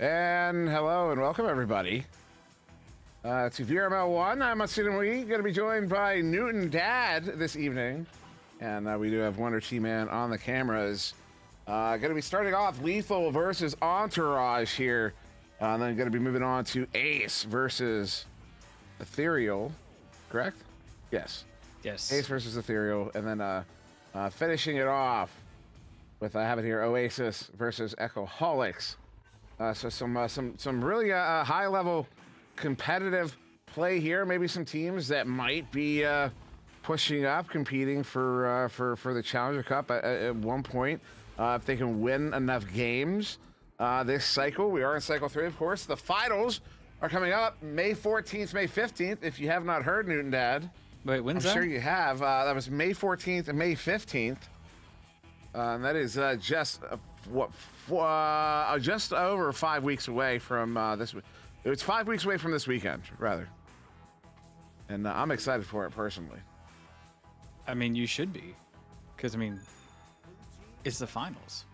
And hello and welcome everybody to VRML 1. I'm SirDimwi, going to be joined by Newt0n-Dad this evening. And we do have Wonder T-Man on the cameras. Going to be starting off Lethal versus Entourage here. And then going to be moving on to Ace versus Ethereal. Correct? Yes. Yes. Ace versus Ethereal. And then finishing it off with, I have it here, Oasis versus Echoholics. So some really high-level competitive play here. Maybe some teams that might be pushing up, competing for the Challenger Cup at one point. If they can win enough games this cycle. We are in cycle 3, of course. The finals are coming up May 14th, May 15th. If you have not heard, Newt0n-Dad. Wait, when's I'm sure you have. That was May 14th and May 15th. And that is just just over 5 weeks away from this. It's 5 weeks away from this weekend, rather. And I'm excited for it personally. I mean, you should be, because I mean, it's the finals.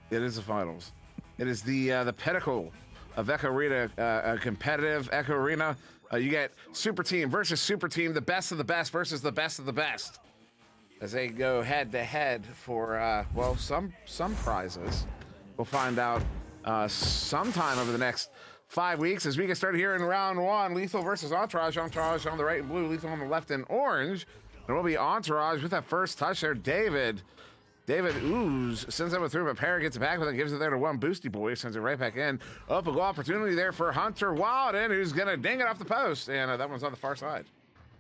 It is the finals. It is the pinnacle of Echo Arena, competitive Echo Arena. You get Super Team versus Super Team, the best of the best versus the best of the best. as they go head-to-head for, well, some prizes. We'll find out sometime over the next 5 weeks as we get started here in round one. Lethal versus Entourage. Entourage on the right in blue, Lethal on the left in orange. There will be Entourage with that first touch there. David Ooze sends that one through, but Parra gets it back with it, gives it there to one Boosty Boy, sends it right back in. Up a goal opportunity there for Hunter Wilden, who's going to ding it off the post, and that one's on the far side.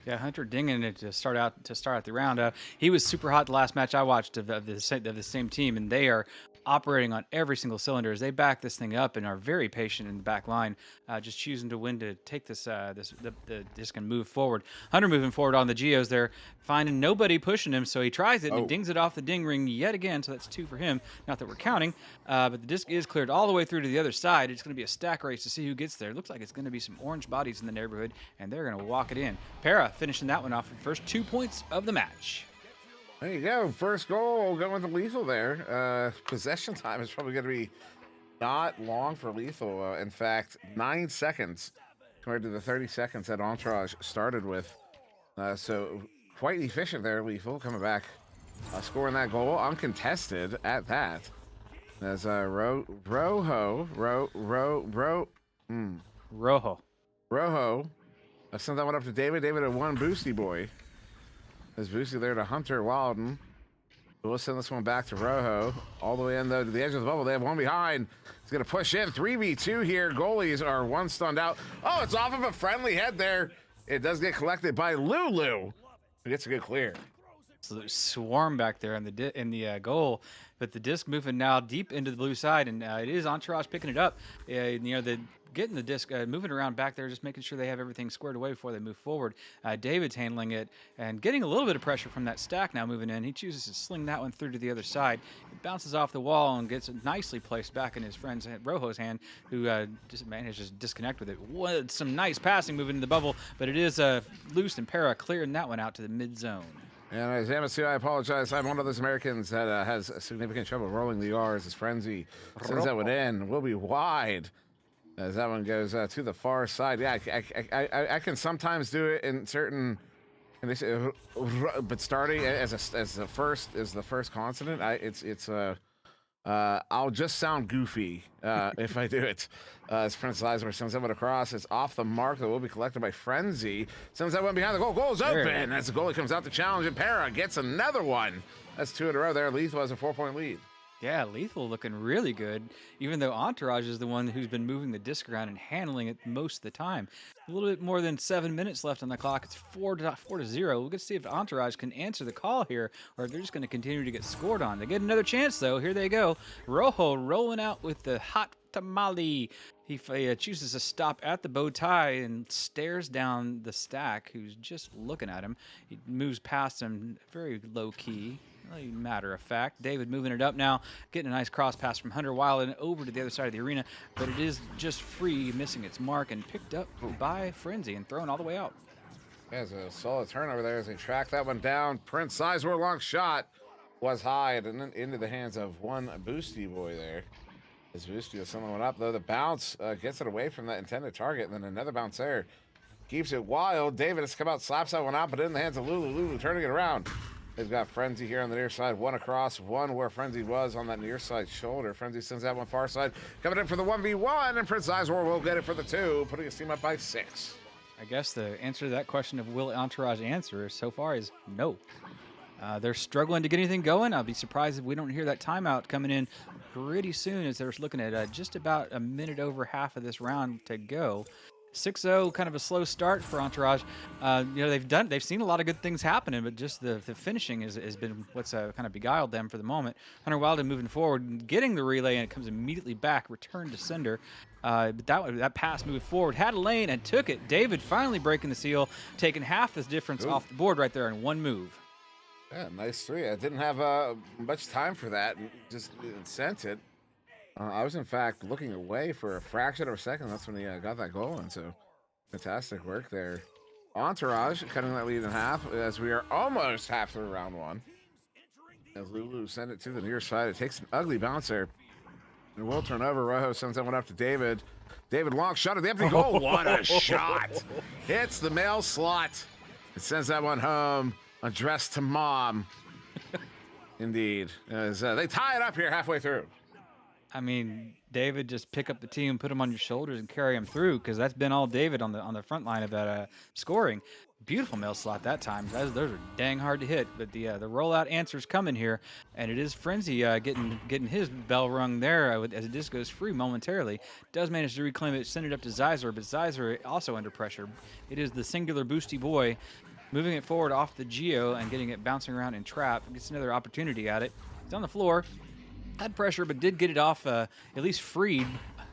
Yeah, Hunter dinging it to start out the round. He was super hot the last match I watched of the same team, and they are operating on every single cylinder as they back this thing up and are very patient in the back line, just choosing to win to take this the disc and move forward. Hunter moving forward on the Geos there, finding nobody pushing him, so he tries it and he dings it off the ding ring yet again, so that's 2 for him. Not that we're counting, but the disc is cleared all the way through to the other side. It's going to be a stack race to see who gets there. It looks like it's going to be some orange bodies in the neighborhood, and they're going to walk it in. Parra finishing that one off for the first 2 points of the match. There you go. First goal going with the Lethal there. Possession time is probably going to be not long for Lethal. In fact, 9 seconds compared to the 30 seconds that Entourage started with. So quite efficient there, Lethal, coming back, scoring that goal uncontested at that. As Rojo sent that one up to David. David at one Boosty Boy. There's Boosty there to Hunter Wilden. We'll send this one back to Rojo. All the way in, though, to the edge of the bubble. They have one behind. He's going to push in. 3v2 here. Goalies are one stunned out. Oh, it's off of a friendly head there. It does get collected by Lulu. He gets a good clear. Absolute swarm back there in the goal, but the disc moving now deep into the blue side, and it is Entourage picking it up. Getting the disc, moving around back there, just making sure they have everything squared away before they move forward. David's handling it and getting a little bit of pressure from that stack now moving in. He chooses to sling that one through to the other side. It bounces off the wall and gets it nicely placed back in his friend's Rojo's hand, who just manages to disconnect with it. Some nice passing moving in the bubble, but it is loose, and Parra clearing that one out to the mid zone. And as Amasu, I apologize. I'm one of those Americans that has significant trouble rolling the R's. As Frenzy sends that one in, will be wide. As that one goes to the far side. Yeah, I can sometimes do it in certain conditions, but starting as the first consonant, I'll just sound goofy if I do it. As Prince Lizmer sends that one across. It's off the mark. That will be collected by Frenzy. Sends that one behind the goal. Goal's open. As the goalie comes out to challenge, and Parra gets another one. That's 2 in a row there. Lethal has a 4-point lead. Yeah, Lethal looking really good, even though Entourage is the one who's been moving the disc around and handling it most of the time. A little bit more than 7 minutes left on the clock. It's 4-0. We'll get to see if Entourage can answer the call here, or if they're just going to continue to get scored on. They get another chance, though. Here they go. Rojo rolling out with the hot tamale. He chooses to stop at the bow tie and stares down the stack, who's just looking at him. He moves past him very low-key. Really matter of fact. David moving it up now, getting a nice cross pass from Hunter Wilden over to the other side of the arena, but it is just free, missing its mark, and picked up by Frenzy and thrown all the way out. There's a solid turnover there as they track that one down. Prince Sizemore long shot was high and then into the hands of one Boosty Boy there. As Boosty will send one up, though the bounce gets it away from that intended target, and then another bounce there. Keeps it wild. David has come out, slaps that one out, but in the hands of Lulu. Lulu turning it around. They've got Frenzy here on the near side, one across, one where Frenzy was on that near side shoulder. Frenzy sends that one far side, coming in for the 1v1, and Prince Sizemore will get it for the 2, putting his team up by 6. I guess the answer to that question of will Entourage answer so far is no. They're struggling to get anything going. I'll be surprised if we don't hear that timeout coming in pretty soon, as they're looking at just about a minute over half of this round to go. 6-0, kind of a slow start for Entourage. They've seen a lot of good things happening, but just the finishing has been what's kind of beguiled them for the moment. Hunter Wilden moving forward, getting the relay, and it comes immediately back, return to sender. But that pass moved forward, had a lane, and took it. David finally breaking the seal, taking half the difference off the board right there in one move. Yeah, nice 3. I didn't have much time for that. Just sent it. I was, in fact, looking away for a fraction of a second. That's when he got that goal, and so fantastic work there. Entourage cutting that lead in half as we are almost half through round 1. As Lulu sent it to the near side, it takes an ugly bounce there. It will turn over. Rojo sends that one up to David. David, long shot at the empty goal. What a shot! Hits the mail slot. It sends that one home. Addressed to mom. Indeed. As they tie it up here halfway through. I mean, David, just pick up the team, put them on your shoulders, and carry them through, because that's been all David on the front line of that scoring. Beautiful mail slot that time. Those are dang hard to hit, but the rollout answer's coming here, and it is Frenzy getting his bell rung there as the disc goes free momentarily. Does manage to reclaim it, send it up to Zyzer, but Zyzer also under pressure. It is the singular boosty boy moving it forward off the Geo and getting it bouncing around in trap. Gets another opportunity at it. It's on the floor. Had pressure, but did get it off, at least freed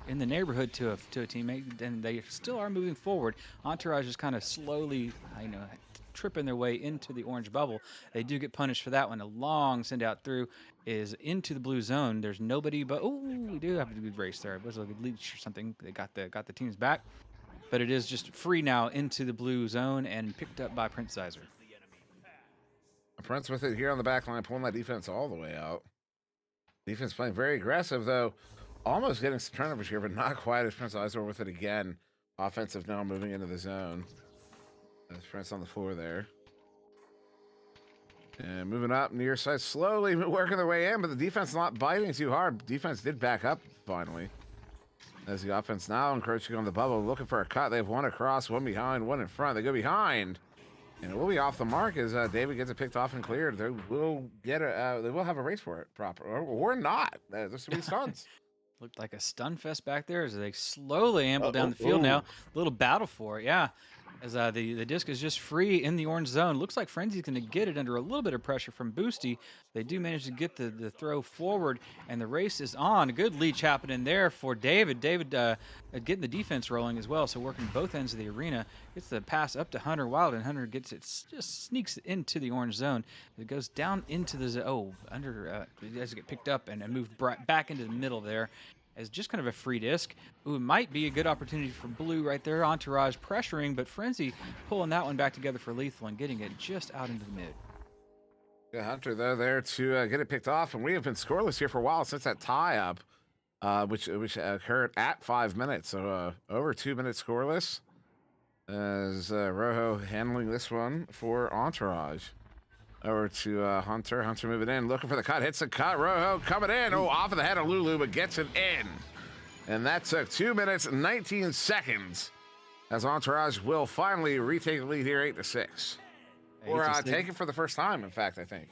in the neighborhood to a teammate, and they still are moving forward. Entourage is kind of slowly, tripping their way into the orange bubble. They do get punished for that one. A long send out through is into the blue zone. There's nobody, but we do have a good race there. It was like a leech or something. They got the teams back, but it is just free now into the blue zone and picked up by Prince Sizer. Prince with it here on the back line, pulling that defense all the way out. Defense playing very aggressive, though. Almost getting some turnovers here, but not quite as Prince Eisler with it again. Offensive now moving into the zone. That's Prince on the floor there. And moving up near side, slowly working their way in, but the defense not biting too hard. Defense did back up finally. As the offense now encroaching on the bubble, looking for a cut. They have one across, one behind, one in front. They go behind. And it will be off the mark as David gets it picked off and cleared. They will get they will have a race for it proper, or not. There's gonna be stuns. Looked like a stun fest back there as they slowly amble down the field now. A little battle for it, yeah. As the disc is just free in the orange zone. Looks like Frenzy's going to get it under a little bit of pressure from Boosty. They do manage to get the throw forward, and the race is on. A good leech happening there for David. David getting the defense rolling as well, so working both ends of the arena. Gets the pass up to Hunter Wild, and Hunter gets it, just sneaks into the orange zone. It goes down into the it has to get picked up and moved back into the middle there. As just kind of a free disc. Ooh, it might be a good opportunity for blue right there. Entourage pressuring, but Frenzy pulling that one back together for lethal and getting it just out into the mid. Yeah, Hunter though there to get it picked off, and we have been scoreless here for a while since that tie up, which occurred at 5 minutes. So over 2 minutes scoreless. As Rojo handling this one for Entourage. Over to Hunter. Hunter moving in, looking for the cut. Hits the cut. Rojo coming in. Oh, off of the head of Lulu, but gets it in. And that took 2 minutes and 19 seconds. As Entourage will finally retake the lead here, 8-6. Or take it for the first time, in fact, I think.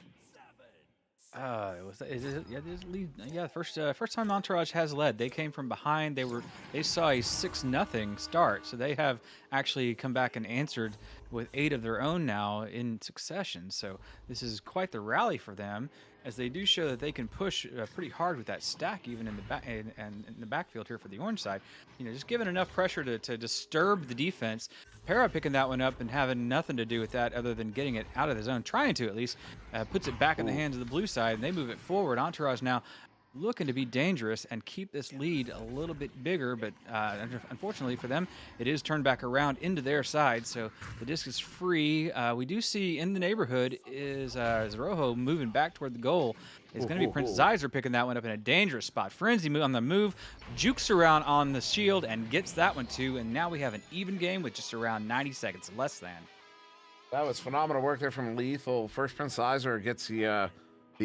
First time Entourage has led. They came from behind. They saw a 6-0 start, so they have actually come back and answered with 8 of their own now in succession. So this is quite the rally for them, as they do show that they can push pretty hard with that stack, even in the back and in the backfield here for the orange side. Just giving enough pressure to disturb the defense. Para picking that one up and having nothing to do with that other than getting it out of the zone, trying to at least, puts it back in the hands of the blue side, and they move it forward. Entourage now looking to be dangerous and keep this lead a little bit bigger, but unfortunately for them, it is turned back around into their side, so the disc is free. We do see in the neighborhood is Rojo moving back toward the goal. It's going to be Prince Zyzer picking that one up in a dangerous spot. Frenzy on the move, jukes around on the shield and gets that one too, and now we have an even game with just around 90 seconds less than. That was phenomenal work there from Lethal. First Prince Zyzer gets the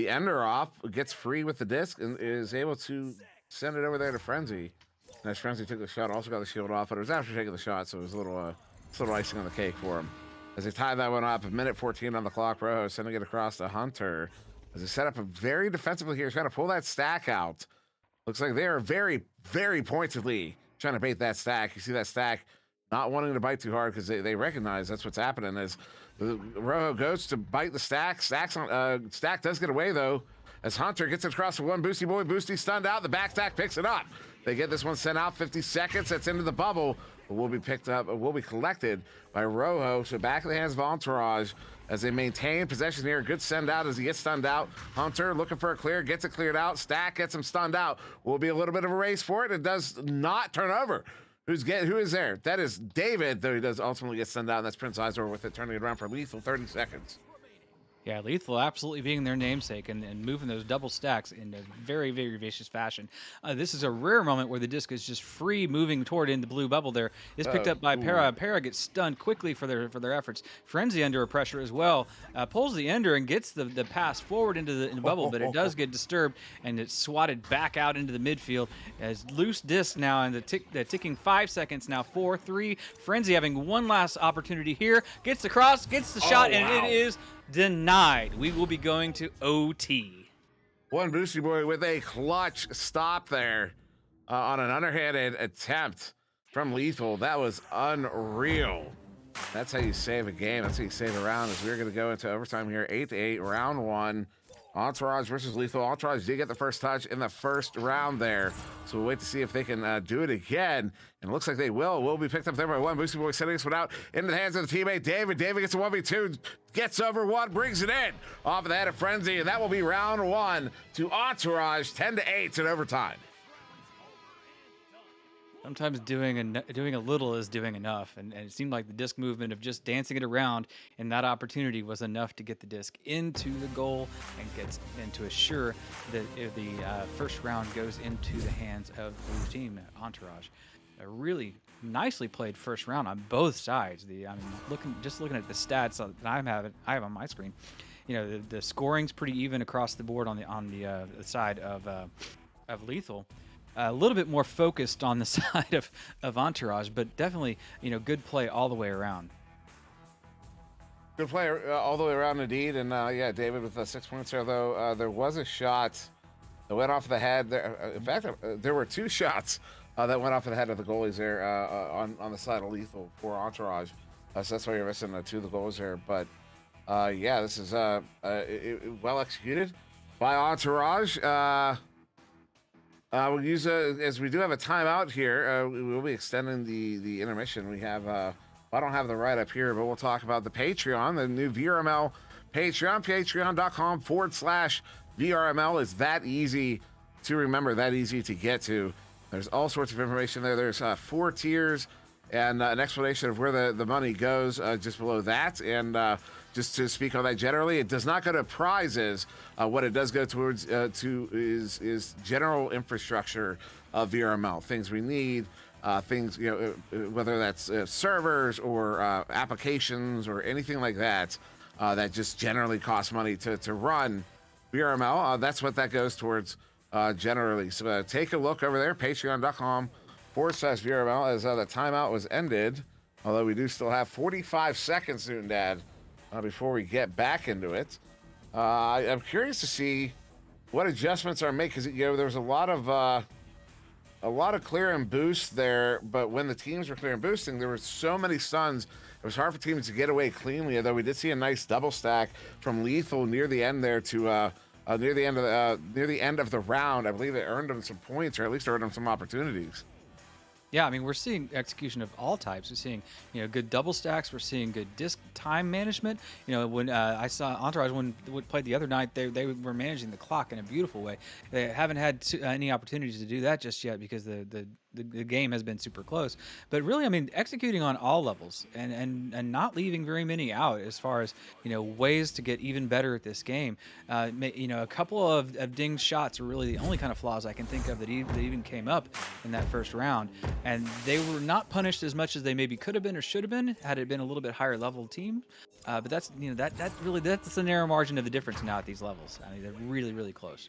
ender off, gets free with the disc, and is able to send it over there to Frenzy. And as Frenzy took the shot, also got the shield off, but it was after taking the shot, so it was a little icing on the cake for him. As they tie that one up, a minute 14 on the clock, Rojo sending it across to Hunter. As they set up a very defensively here, trying to pull that stack out. Looks like they are very, very pointedly trying to bait that stack. You see that stack not wanting to bite too hard because they recognize that's what's happening. As Rojo goes to bite the stack. Stack does get away, though, as Hunter gets it across the one Boosty boy. Boosty stunned out. The back stack picks it up. They get this one sent out 50 seconds. That's into the bubble. But will be picked up, will be collected by Rojo. So back in the hands of Entourage as they maintain possession here. Good send out as he gets stunned out. Hunter looking for a clear, gets it cleared out. Stack gets him stunned out. Will be a little bit of a race for it. It does not turn over. Who is there? That is David, though he does ultimately get sent out, and that's Prince Eisler with it, turning it around for lethal 30 seconds. Yeah, Lethal absolutely being their namesake and moving those double stacks in a very, very vicious fashion. This is a rare moment where the disc is just free moving toward in the blue bubble there. Is picked up by Para. Ooh. Para gets stunned quickly for their efforts. Frenzy under pressure as well. Pulls the ender and gets the pass forward into the bubble, but it does get disturbed and it's swatted back out into the midfield as loose disc now and the ticking 5 seconds now. 4-3. Frenzy having one last opportunity here. Gets the cross, gets the shot, and it is denied. We will be going to OT. One Boosty Boy with a clutch stop there on an underhanded attempt from Lethal. That was unreal. That's how you save a game. That's how you save a round. As we're going to go into overtime here, 8-8, round one. Entourage versus Lethal. Entourage did get the first touch in the first round there. So we'll wait to see if they can do it again. And it looks like they will. Will be picked up there by one. Boosty Boy sending this one out into the hands of the teammate David. David gets a 1v2, gets over one, brings it in off of the head of Frenzy. And that will be round one to Entourage, 10-8 in overtime. Sometimes doing a little is doing enough, and it seemed like the disc movement of just dancing it around in that opportunity was enough to get the disc into the goal and to assure that if the first round goes into the hands of the blue team, Entourage. A really nicely played first round on both sides. Looking at the stats that I have on my screen, the scoring's pretty even across the board on the side of Lethal. A little bit more focused on the side of Entourage, but definitely, good play all the way around. Good play all the way around indeed. And yeah, David with 6 points there, though. There was a shot that went off the head. In fact, there were two shots that went off the head of the goalies there on the side of Lethal for Entourage. So that's why you're missing two of the goals there. But yeah, this is well executed by Entourage. We'll use as we do have a timeout here. We will be extending the intermission. We have I don't have the right up here, but we'll talk about the Patreon, the new VRML Patreon. Patreon.com/VRML is that easy to remember, that easy to get to. There's all sorts of information there. There's 4 tiers and an explanation of where the money goes just below that. And just to speak on that generally, it does not go to prizes. What it does go towards is general infrastructure of VRML, things we need, things, whether that's servers or applications or anything like that, that just generally cost money to run VRML. That's what that goes towards generally. So take a look over there, patreon.com/VRML, as the timeout was ended. Although we do still have 45 seconds, Newt0n-Dad, before we get back into it. I'm curious to see what adjustments are made, because there was a lot of clear and boost there, but when the teams were clear and boosting, there were so many stuns. It was hard for teams to get away cleanly. Although we did see a nice double stack from Lethal near the end there to near the end of the round. I believe it earned them some points, or at least earned them some opportunities. Yeah, we're seeing execution of all types. We're seeing, good double stacks. We're seeing good disc time management. When I saw Entourage when played the other night, they were managing the clock in a beautiful way. They haven't had any opportunities to do that just yet because the game has been super close. But really, executing on all levels and not leaving very many out as far as, ways to get even better at this game. A couple of dinged shots are really the only kind of flaws I can think of that even came up in that first round. And they were not punished as much as they maybe could have been or should have been had it been a little bit higher level team. But that's that's the narrow margin of the difference now at these levels. They're really, really close.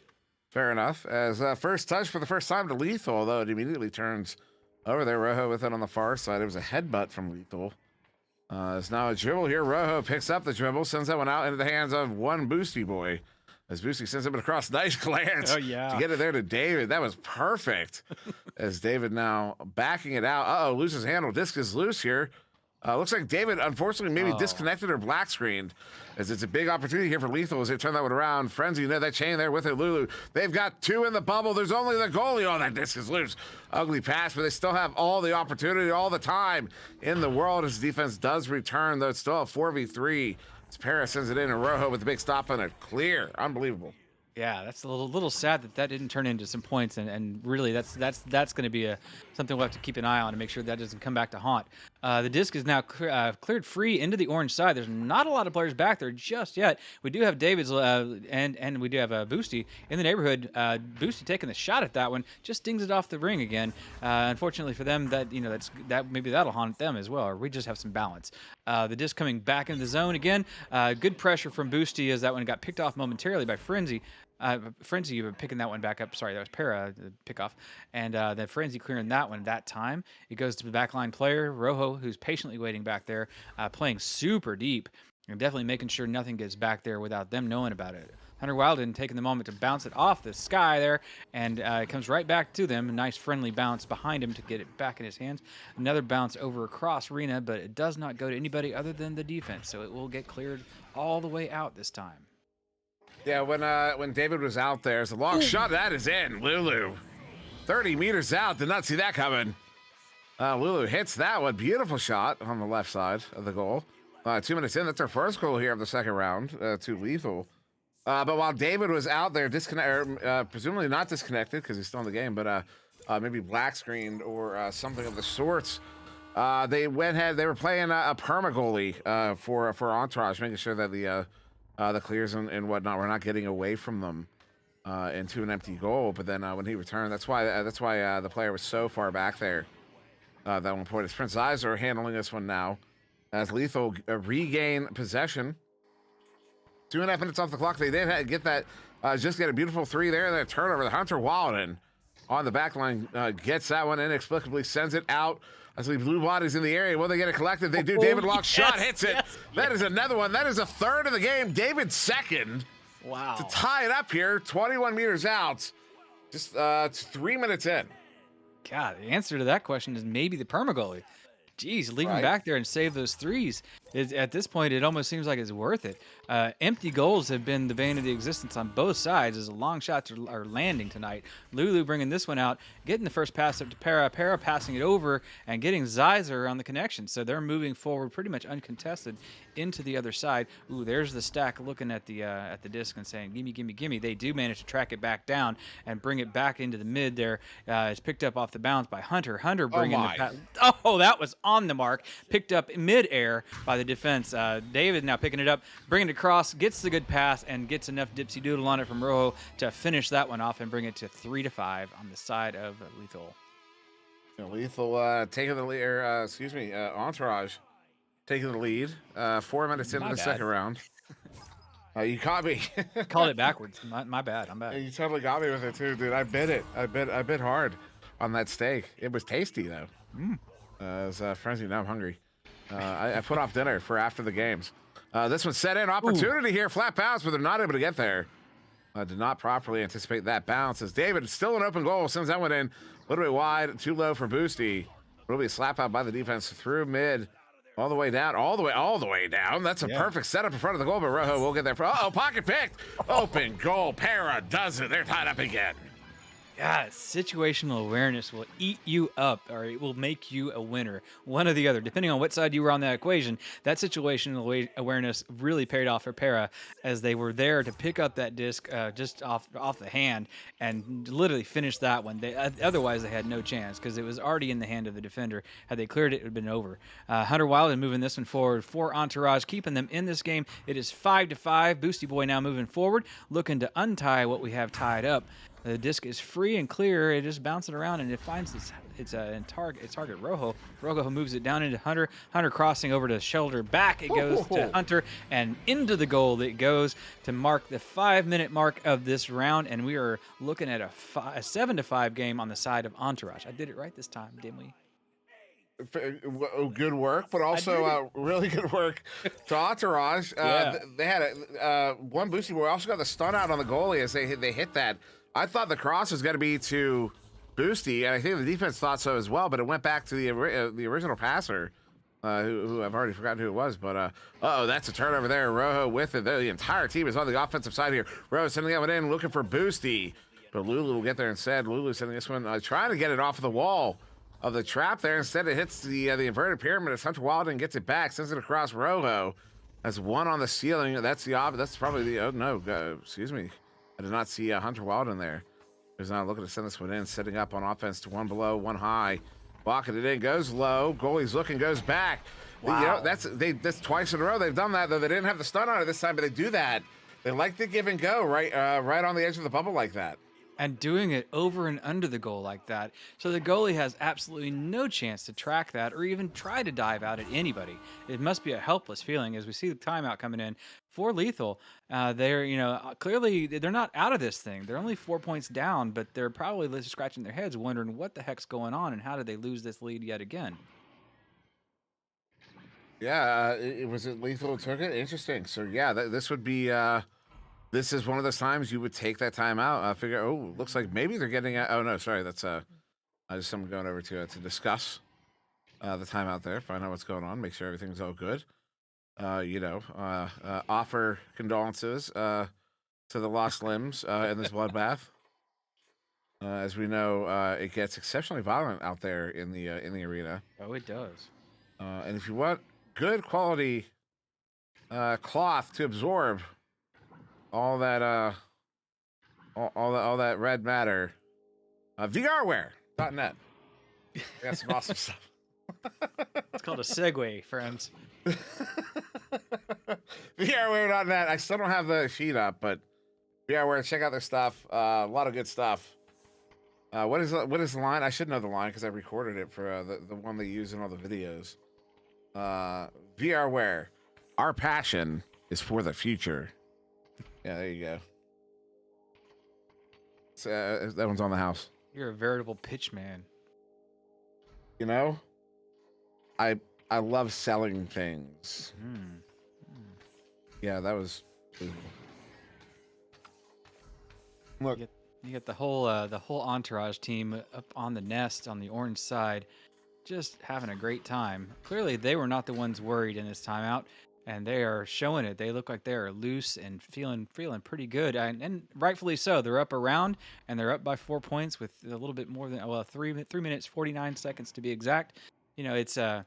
Fair enough. As first touch for the first time to Lethal, although it immediately turns over there. Rojo with it on the far side. It was a headbutt from Lethal. It's now a dribble here. Rojo picks up the dribble, sends that one out into the hands of one Boosty Boy. As Boosty sends it across, nice glance to get it there to David. That was perfect. As David now backing it out. Loses handle. Disc is loose here. Looks like David, unfortunately, maybe disconnected or black screened, as it's a big opportunity here for Lethal as they turn that one around. Frenzy, that chain there with it, Lulu. They've got 2 in the bubble. There's only the goalie. That disc is loose. Ugly pass, but they still have all the opportunity, all the time in the world as defense does return, though it's still a 4v3. As Paris sends it in, and Rojo with the big stop on it. Clear. Unbelievable. Yeah, that's a little sad that that didn't turn into some points, and really that's going to be something we'll have to keep an eye on to make sure that doesn't come back to haunt. The disc is now cleared free into the orange side. There's not a lot of players back there just yet. We do have David's and we do have Boosty in the neighborhood. Boosty taking the shot at that one, just dings it off the ring again. Unfortunately for them, that maybe that'll haunt them as well, or we just have some balance. The disc coming back into the zone again. Good pressure from Boosty as that one got picked off momentarily by Frenzy. Frenzy picking that one back up. Sorry, that was Para, the pickoff. And then Frenzy clearing that one that time. It goes to the backline player, Rojo, who's patiently waiting back there, playing super deep and definitely making sure nothing gets back there without them knowing about it. Hunter Wilden taking the moment to bounce it off the sky there, and it comes right back to them. A nice friendly bounce behind him to get it back in his hands. Another bounce over across arena, but it does not go to anybody other than the defense, so it will get cleared all the way out this time. Yeah, when David was out there, it's a long shot. That is in. Lulu, 30 meters out. Did not see that coming. Lulu hits that one. Beautiful shot on the left side of the goal. 2 minutes in. That's our first goal here of the second round to Lethal. But while David was out there, presumably not disconnected because he's still in the game, but maybe black screened or something of the sorts. They were playing a perma goalie for Entourage, making sure that the clears and whatnot, we're not getting away from them into an empty goal. But then when he returned, that's why the player was so far back there. That one point is Prince Iser handling this one now as Lethal regain possession. 2.5 minutes off the clock. They did get that, just get a beautiful three there. That turnover. The Hunter Walden on the back line gets that one inexplicably, sends it out. As the blue bodies in the area, will they get it collected? They do. David Locke's shot hits it. That is another one. That is a third of the game. David second. Wow. To tie it up here, 21 meters out. Just 3 minutes in. God, the answer to that question is maybe the perma goalie. Jeez, leave him back there and save those threes. At this point, it almost seems like it's worth it. Empty goals have been the bane of the existence on both sides as the long shots are landing tonight. Lulu bringing this one out, getting the first pass up to Para. Para passing it over and getting Zizer on the connection. So they're moving forward pretty much uncontested into the other side. Ooh, there's the stack looking at the disc and saying, gimme, gimme, gimme. They do manage to track it back down and bring it back into the mid there. It's picked up off the bounce by Hunter. Hunter bringing the pass. Oh, that was on the mark. Picked up mid-air by the defense. David now picking it up, bringing it across, gets the good pass, and gets enough dipsy doodle on it from Rojo to finish that one off and bring it to 3-5 on the side of Lethal. Lethal taking the lead, Entourage taking the lead. 4 minutes into the second round. You caught me. Called it backwards. My bad. I'm bad. You totally got me with it too, dude. I bit it. I bit hard on that steak. It was tasty though. It was frenzy. Now I'm hungry. I put off dinner for after the games. This one set in opportunity here. Flat bounce, but they're not able to get there. Did not properly anticipate that bounce as David still an open goal. Sends that one in a little bit wide, too low for Boosty. Will be a slap out by the defense through mid, all the way down, all the way down. That's a perfect setup in front of the goal, but Rojo will get there. Pocket picked. Open goal. Para does it. They're tied up again. Yeah, situational awareness will eat you up, or it will make you a winner. One or the other, depending on what side you were on that equation. That situational awareness really paid off for Para as they were there to pick up that disc just off the hand and literally finish that one. Otherwise, they had no chance because it was already in the hand of the defender. Had they cleared it, it would have been over. Hunter Wilden moving this one forward for Entourage, keeping them in this game. It is 5-5. Boosty Boy now moving forward, looking to untie what we have tied up. The disc is free and clear. It is bouncing around and it finds its target Rojo. Rojo moves it down into Hunter. Hunter crossing over to shoulder back. It goes to Hunter and into the goal it goes to mark the 5-minute mark of this round. And we are looking at a 7-5 game on the side of Entourage. I did it right this time, didn't we? Good work, but also really good work to Entourage. They had one Boosty Boy also got the stun out on the goalie as they hit that. I thought the cross was going to be to Boosty, and I think the defense thought so as well, but it went back to the original passer, who I've already forgotten who it was. But, that's a turnover there. Rojo with it. The entire team is on the offensive side here. Rojo sending that one in, looking for Boosty, but Lulu will get there instead. Lulu sending this one, trying to get it off of the wall of the trap there. Instead, it hits the inverted pyramid as Hunter Walden gets it back, sends it across Rojo. That's one on the ceiling. That's probably the, excuse me. I did not see Hunter Wild in there. He's not looking to send this one in, setting up on offense to one below, one high. Blocking it in, goes low. Goalie's looking, goes back. Wow. You know, that's twice in a row they've done that, though they didn't have the stun on it this time, but they do that. They like to give and go right on the edge of the bubble like that. And doing it over and under the goal like that. So the goalie has absolutely no chance to track that or even try to dive out at anybody. It must be a helpless feeling as we see the timeout coming in for Lethal. They're, clearly they're not out of this thing. They're only 4 points down, but they're probably just scratching their heads wondering what the heck's going on and how did they lose this lead yet again. Yeah, it was Lethal who took it. Interesting. So yeah, this would be... This is one of those times you would take that time out. Figure, looks like maybe they're getting. Oh no, sorry, that's just someone going over to discuss the timeout there, find out what's going on, make sure everything's all good. Offer condolences to the lost limbs in this bloodbath. As we know, it gets exceptionally violent out there in the arena. Oh, it does. And if you want good quality cloth to absorb all that all that red matter, VRWare.net. We got some awesome stuff. It's called a segue, friends. VRWare.net. I still don't have the sheet up, but VRWare, check out their stuff. A lot of good stuff. What is the line? I should know the line because I recorded it for the one they use in all the videos. VRWare. Our passion is for the future. Yeah, there you go. So, that one's on the house. You're a veritable pitch man. You know, I love selling things. Yeah, that was. Look, you get the whole Entourage team up on the nest on the orange side, just having a great time. Clearly, they were not the ones worried in this timeout. And they are showing it. They look like they are loose and feeling pretty good, and rightfully so. They're up around, and they're up by 4 points with a little bit more than 3 minutes 49 seconds to be exact. You know, it's an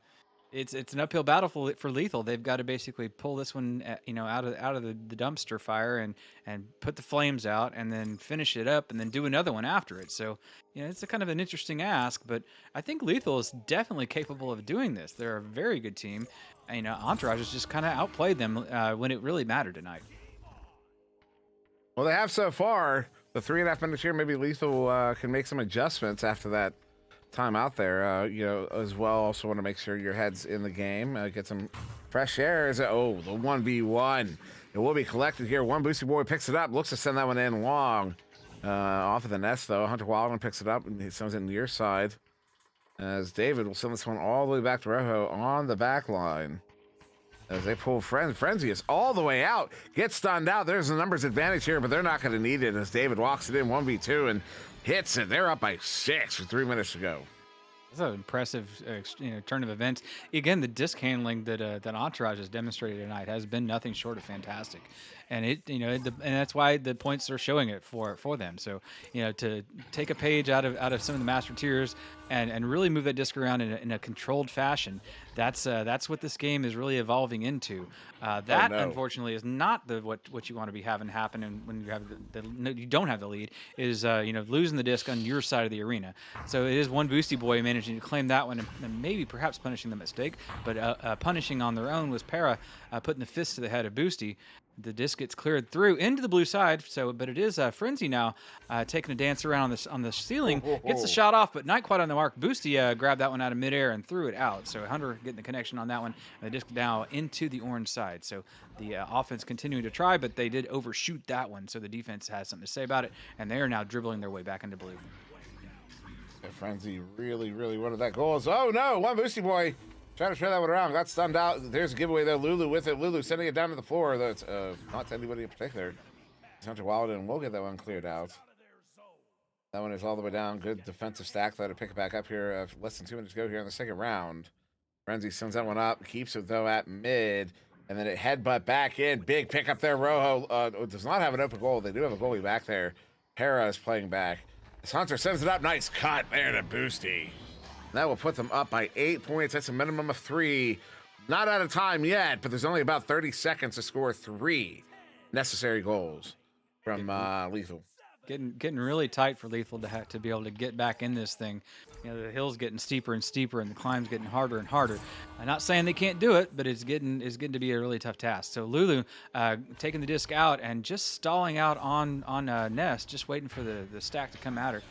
uphill battle for Lethal. They've got to basically pull this one, out of the dumpster fire and put the flames out, and then finish it up, and then do another one after it. So, it's a kind of an interesting ask, but I think Lethal is definitely capable of doing this. They're a very good team. Entourage has just kind of outplayed them when it really mattered tonight. Well, they have so far. The 3.5 minutes here, maybe Lethal can make some adjustments after that time out there. As well. Also want to make sure your head's in the game. Get some fresh air. The 1v1. It will be collected here. One Boosty Boy picks it up. Looks to send that one in long. Off of the nest, though. Hunter Wildman picks it up and he sends it near side. As David will send this one all the way back to Rojo on the back line. As they pull Frenzy is all the way out. Gets stunned out. There's a numbers advantage here, but they're not going to need it as David walks it in 1v2 and hits it. They're up by 6 with 3 minutes to go. That's an impressive turn of events. Again, the disc handling that Entourage has demonstrated tonight has been nothing short of fantastic, and and that's why the points are showing it for them. So to take a page out of some of the master tiers and really move that disc around in a controlled fashion. That's what this game is really evolving into. Unfortunately is not what you want to be having happen when you have you don't have the lead is losing the disc on your side of the arena. So it is one Boosty Boy managing to claim that one and maybe perhaps punishing the mistake, but punishing on their own was Para putting the fist to the head of Boosty. The disc gets cleared through into the blue side. But it is Frenzy now taking a dance around on the ceiling. Gets the shot off, but not quite on the mark. Boosty grabbed that one out of midair and threw it out. So Hunter getting the connection on that one. And the disc now into the orange side. So the offense continuing to try, but they did overshoot that one. So the defense has something to say about it, and they are now dribbling their way back into blue. Frenzy really, really wanted that goal. Oh no, one Boosty Boy trying to turn that one around. Got stunned out. There's a giveaway though. Lulu with it. Lulu sending it down to the floor. Though it's not to anybody in particular. Hunter Wilden will get that one cleared out. That one is all the way down. Good defensive stack though to pick it back up here. Less than 2 minutes to go here in the second round. Frenzy sends that one up. Keeps it though at mid. And then it headbutt back in. Big pick up there. Rojo does not have an open goal. They do have a goalie back there. Hera is playing back. As Hunter sends it up. Nice cut there to Boosty. That will put them up by 8 points. That's a minimum of 3. Not out of time yet, but there's only about 30 seconds to score 3 necessary goals. from Lethal. Getting really tight for Lethal to be able to get back in this thing. You know, the hill's getting steeper and steeper, and the climb's getting harder and harder. I'm not saying they can't do it, but it's getting to be a really tough task. So Lulu taking the disc out and just stalling out on Nest, just waiting for the stack to come at her.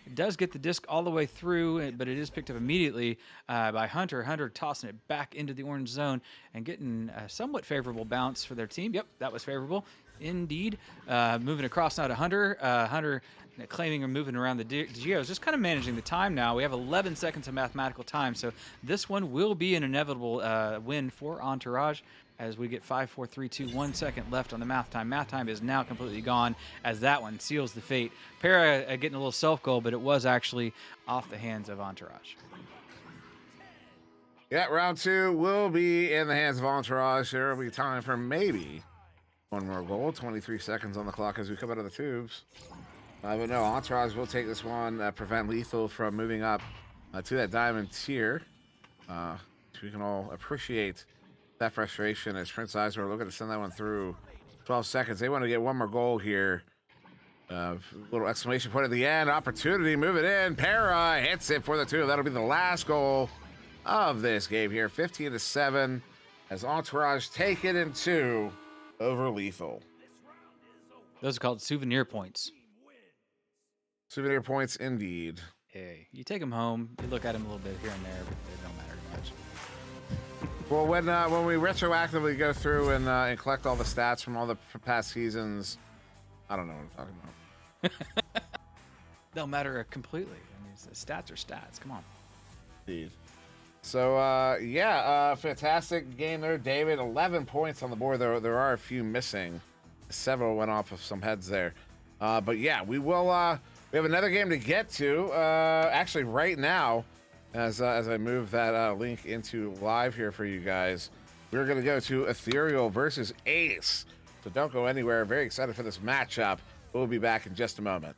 It does get the disc all the way through, but it is picked up immediately by Hunter. Hunter tossing it back into the orange zone and getting a somewhat favorable bounce for their team. Yep, that was favorable indeed. Moving across now to Hunter. Hunter claiming or moving around the geos, just kind of managing the time now. We have 11 seconds of mathematical time, so this one will be an inevitable win for Entourage. As we get 5, 4, 3, 2, 1 second left on the math time. Math time is now completely gone as that one seals the fate. Para getting a little self-goal, but it was actually off the hands of Entourage. Yeah, round 2 will be in the hands of Entourage. There will be time for maybe one more goal. 23 seconds on the clock as we come out of the tubes. But no, Entourage will take this one, prevent Lethal from moving up to that diamond tier. We can all appreciate that frustration as Prince Eisner looking to send that one through. 12 seconds. They want to get one more goal here. Little exclamation point at the end. Opportunity, move it in. Para hits it for the 2. That'll be the last goal of this game here. 15-7 as Entourage take it in 2 over Lethal. Those are called souvenir points. Souvenir points indeed. Hey, you take them home, you look at them a little bit here and there, but they don't matter too much. Well, when we retroactively go through and collect all the stats from all the past seasons, I don't know what I'm talking about. They'll matter completely. I mean, stats are stats. Come on. Indeed. So, fantastic game there, David. 11 points on the board. There are a few missing. Several went off of some heads there. But yeah, we will. We have another game to get to. Actually, right now. As I move that link into live here for you guys, we're going to go to Ethereal versus Ace. So don't go anywhere. Very excited for this matchup. We'll be back in just a moment.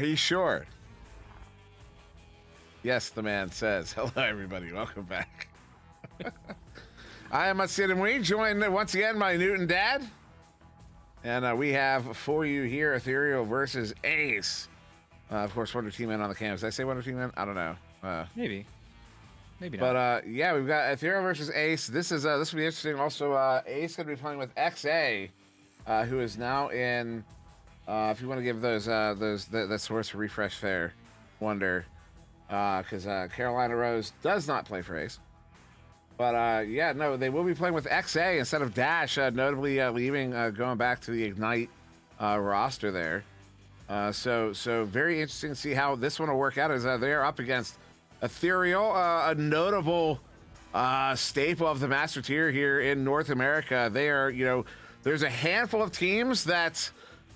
you sure? Yes, the man says. Hello, everybody. Welcome back. I am SirDimwi, joined once again by Newt0n-Dad. And we have for you here Ethereal versus Ace. Of course, Wonder Team Man on the cam. Did I say Wonder Team Man? I don't know. Maybe not. But yeah, we've got Ethereal versus Ace. This will be interesting. Also, Ace going to be playing with XA, who is now in. If you want to give that source a refresh there, Wonder, because Carolina Rose does not play for Ace. But yeah, no, they will be playing with XA instead of Dash, notably leaving, going back to the Ignite roster there. So very interesting to see how this one will work out as they are up against Ethereal, a notable staple of the Master Tier here in North America. They are, there's a handful of teams that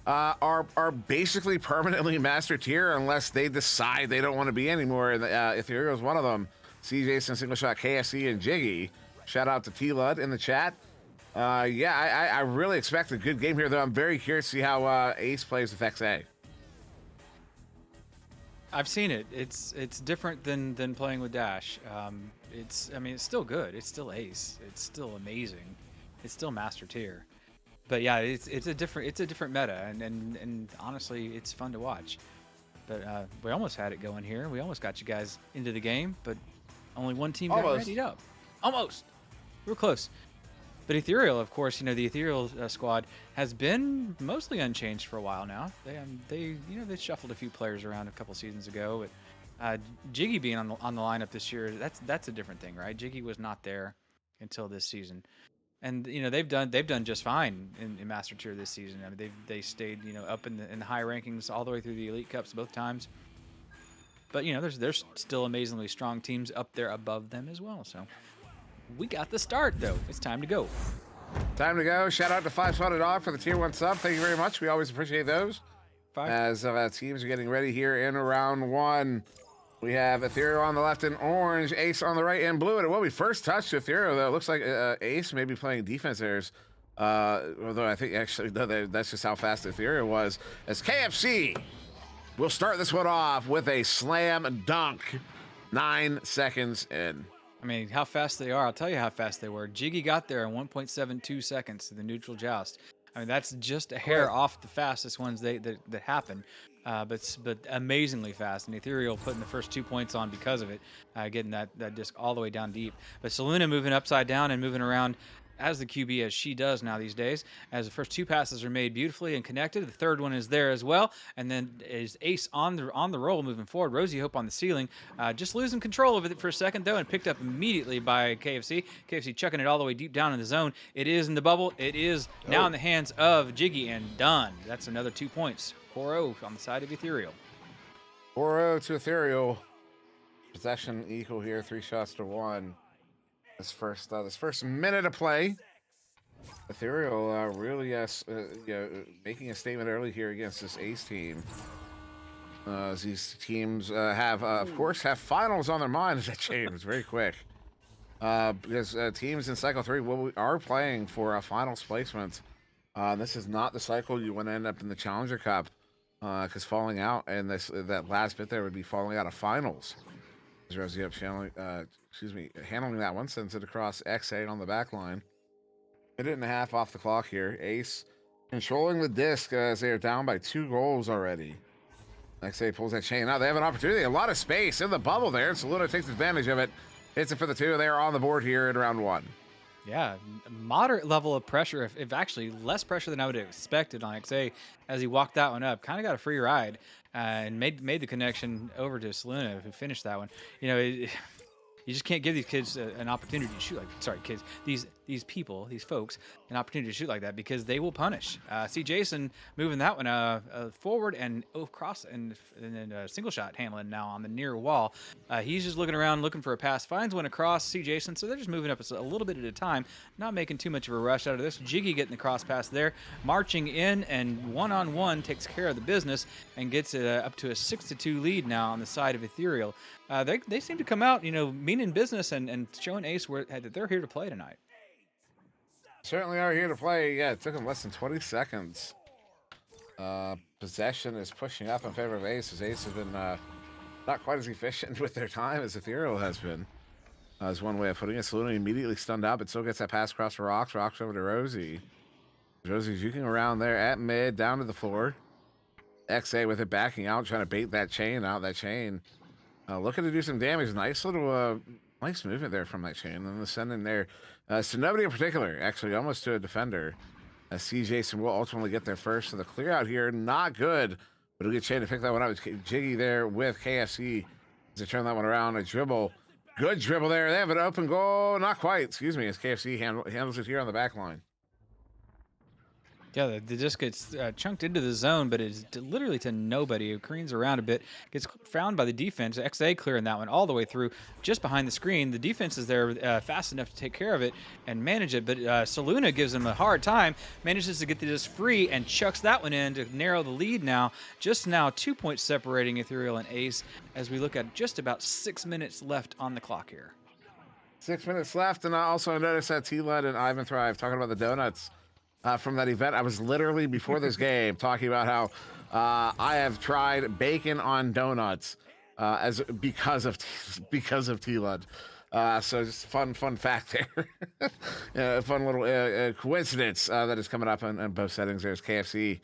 are basically permanently Master Tier unless they decide they don't want to be anymore. And Ethereal is one of them. CJson, Single Shot, KFC, and Jiggy. Shout out to T-Lud in the chat. Yeah, I really expect a good game here, though. I'm very curious to see how Ace plays with XA. I've seen it. It's different than playing with Dash. It's still good. It's still Ace. It's still amazing. It's still Master Tier. But yeah, it's a different meta, and honestly, it's fun to watch. But we almost had it going here. We almost got you guys into the game, but only one team got readied up. Almost. We were close. But Ethereal, of course, the Ethereal squad has been mostly unchanged for a while now. They shuffled a few players around a couple seasons ago, but Jiggy being on the lineup this year, that's a different thing, right? Jiggy was not there until this season, and they've done just fine in Master Tier this season. I mean, they stayed up in the high rankings all the way through the Elite Cups both times. But there's still amazingly strong teams up there above them as well. So. We got the start, though. It's time to go. Time to go. Shout out to 500 Dog for the Tier 1 sub. Thank you very much. We always appreciate those. As teams are getting ready here in round one. We have Ethereal on the left in orange, Ace on the right in blue. And it will be first touch to Ethereal, though. It looks like Ace may be playing defense there. Although I think actually, no, that's just how fast Ethereal was. As KFC will start this one off with a slam dunk. 9 seconds in. I mean, how fast they are. I'll tell you how fast they were. Jiggy got there in 1.72 seconds to the neutral joust. I mean, that's just a hair off the fastest ones that happen. But amazingly fast. And Ethereal putting the first 2 points on because of it, getting that disc all the way down deep. But Selena moving upside down and moving around as the QB as she does now these days, as the first 2 passes are made beautifully and connected. The third one is there as well, and then is Ace on the roll moving forward. Rosie Hope on the ceiling, just losing control of it for a second though, and picked up immediately by KFC. KFC chucking it all the way deep down in the zone. It is in the bubble. It is now in the hands of Jiggy, and done. That's another 2 points. 4-0 on the side of Ethereal. 4-0 to Ethereal. Possession equal here, 3 shots to 1. This first minute of play, Ethereal really making a statement early here against this Ace team. As these teams of course, have finals on their minds. That changed very quick. Because teams in Cycle 3 are playing for finals placement. This is not the cycle you want to end up in the Challenger Cup, because falling out and that last bit there would be falling out of finals. Rosie up handling that one, sends it across XA on the back line. 1.5 off the clock here. Ace controlling the disc as they are down by 2 goals already. XA pulls that chain out. They have an opportunity, a lot of space in the bubble there. Saluna takes advantage of it. Hits it for the 2. They are on the board here in round 1. Yeah, moderate level of pressure, if actually less pressure than I would have expected on XA as he walked that one up. Kind of got a free ride and made the connection over to Saluna, who finished that one. You just can't give these kids an opportunity to shoot these people, these folks, an opportunity to shoot like that because they will punish. See Jason moving that one forward and across and then single shot handling now on the near wall. He's just looking around, looking for a pass, finds one across. See Jason, so they're just moving up a little bit at a time, not making too much of a rush out of this. Jiggy getting the cross pass there, marching in and one-on-one takes care of the business and gets it up to a 6-2 lead now on the side of Ethereal. They seem to come out, meaning business and showing Ace that they're here to play tonight. Certainly are here to play. Yeah, it took them less than 20 seconds Possession is pushing up in favor of Ace, as Ace has been not quite as efficient with their time as Ethereal has been. Is one way of putting it. Saluna immediately stunned up, but still gets that pass across for Rocks. Rocks over to Rosie. Rosie's juking around there at mid, down to the floor. XA with it backing out, trying to bait that chain out. That chain looking to do some damage. Nice little nice movement there from that chain. And the send in there to nobody in particular, actually, almost to a defender. CJson will ultimately get there first. So the clear out here, not good, but a good chain to pick that one up. It's Jiggy there with KFC to turn that one around. A dribble. Good dribble there. They have an open goal. Not quite, excuse me, as KFC handles it here on the back line. Yeah, the disc gets chunked into the zone, but it's literally to nobody. It careens around a bit, gets found by the defense. XA clearing that one all the way through, just behind the screen. The defense is there fast enough to take care of it and manage it, but Saluna gives them a hard time, manages to get the disc free and chucks that one in to narrow the lead now. Just now 2 points separating Ethereal and Ace as we look at just about 6 minutes left on the clock here. 6 minutes left, and I also noticed that T-Led and Ivan Thrive talking about the donuts. From that event, I was literally before this game talking about how I have tried bacon on donuts because of T-Lud. So just fun fact there. Fun little coincidence that is coming up in both settings. There's KFC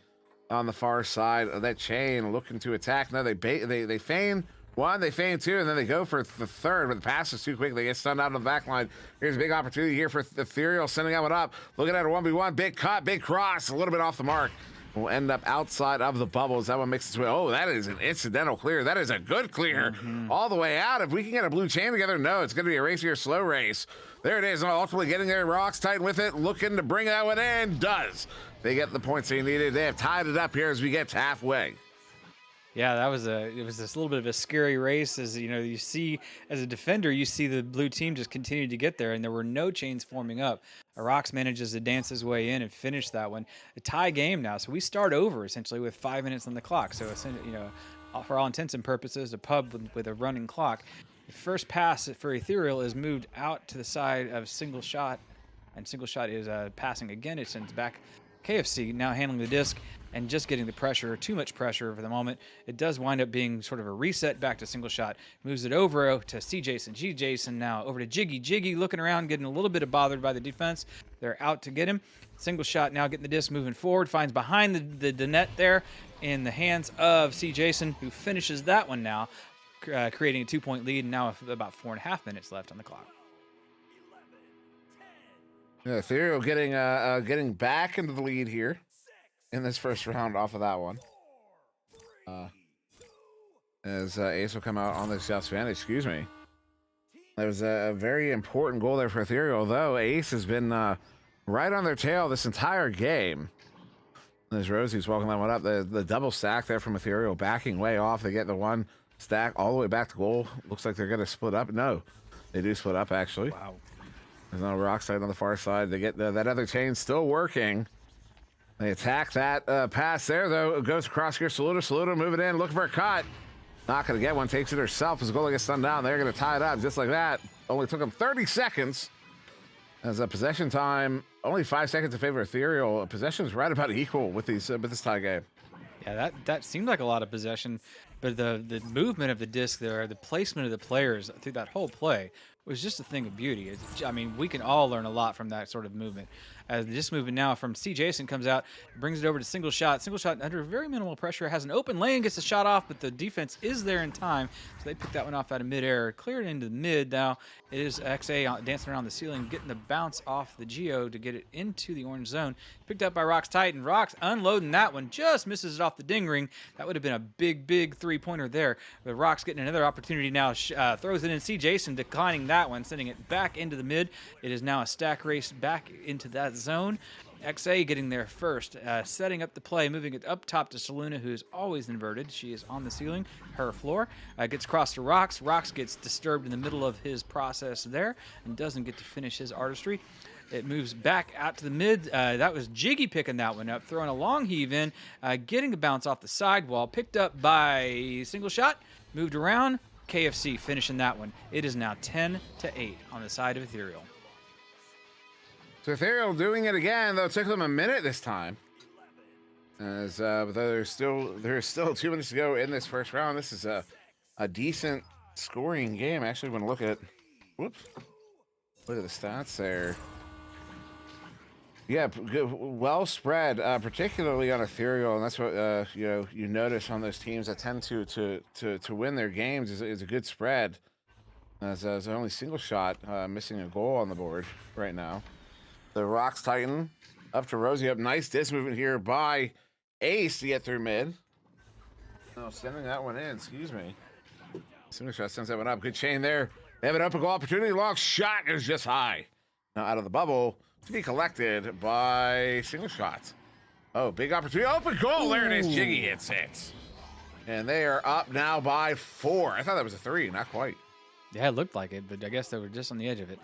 on the far side of that chain looking to attack. No, they feign one, they feign two, and then they go for the third, but the pass is too quick. They get stunned out on the back line. Here's a big opportunity here for Ethereal, sending that one up. Looking at a 1v1, big cut, big cross, a little bit off the mark. Will end up outside of the bubbles. That one makes its way. Oh, that is an incidental clear. That is a good clear all the way out. If we can get a blue chain together, no, it's going to be a race here, slow race. There it is, ultimately getting there. Rocks tighten with it, looking to bring that one in. Does. They get the points they needed. They have tied it up here as we get to halfway. Yeah, it was this little bit of a scary race. As you know, you see as a defender, you see the blue team just continue to get there, and there were no chains forming up. Rox manages to dance his way in and finish that one. A tie game now, so we start over essentially with 5 minutes on the clock. So for all intents and purposes, a pub with a running clock. The first pass for Ethereal is moved out to the side of Single Shot, and Single Shot is passing again. It sends back KFC, now handling the disc and just getting the pressure, too much pressure for the moment. It does wind up being sort of a reset back to Single Shot. Moves it over to CJson. Jason now over to Jiggy. Jiggy looking around, getting a little bit bothered by the defense. They're out to get him. Single Shot now getting the disc, moving forward, finds behind the net there in the hands of CJson, who finishes that one now, creating a 2-point lead. Now with about 4.5 minutes left on the clock. Yeah, Ethereal getting back into the lead here in this first round off of that one. As Ace will come out on this just advantage, excuse me. There was a very important goal there for Ethereal, though Ace has been right on their tail this entire game. As Rosie's walking that one up, the double stack there from Ethereal backing way off. They get the one stack all the way back to goal. Looks like they're going to split up. No, they do split up, actually. Wow. There's no rock side on the far side. They get that other chain still working. They attack that pass there, though. It goes across here. Saluda moving in, looking for a cut. Not going to get one. Takes it herself as the goalie gets stunned down. They're going to tie it up just like that. Only took them 30 seconds. As a possession time, only 5 seconds in favor of Ethereal. Possession is right about equal with this tie game. Yeah, that seemed like a lot of possession, but the movement of the disc there, the placement of the players through that whole play was just a thing of beauty. I mean, we can all learn a lot from that sort of movement. As this movement now from CJson comes out, brings it over to Single Shot. Single Shot under very minimal pressure, has an open lane, gets the shot off, but the defense is there in time, so they pick that one off out of midair, clear it into the mid. Now it is XA dancing around the ceiling, getting the bounce off the Geo to get it into the orange zone. Picked up by Rox Titan. Rox unloading that one, just misses it off the ding ring. That would have been a big three-pointer there. But Rox getting another opportunity now, throws it in. CJson declining that one, sending it back into the mid. It is now a stack race back into that zone. XA getting there first, setting up the play, moving it up top to Saluna, who's always inverted. She is on the ceiling, her floor. Gets across to Rox. Rox gets disturbed in the middle of his process there and doesn't get to finish his artistry. It moves back out to the mid. That was Jiggy picking that one up, throwing a long heave in, getting a bounce off the sidewall, picked up by Single Shot, moved around. KFC finishing that one. It is now 10-8 on the side of Ethereal. So Ethereal doing it again, though it took them a minute this time. As but there's still 2 minutes to go in this first round. This is a decent scoring game. Actually, want to look at look at the stats there. Yeah, well spread, particularly on Ethereal, and that's what you notice on those teams that tend to win their games is a good spread. As there's only single shot missing a goal on the board right now. The Rocks Titan up to Rosie up. Nice disc movement here by Ace to get through mid. Oh, sending that one in. Excuse me. Single shot sends that one up. Good chain there. They have an open goal opportunity. Long shot is just high. Now out of the bubble to be collected by single shots. Oh, big opportunity. Open goal. There it is. Jiggy hits it. And they are up now by 4. I thought that was a 3. Not quite. Yeah, it looked like it, but I guess they were just on the edge of it.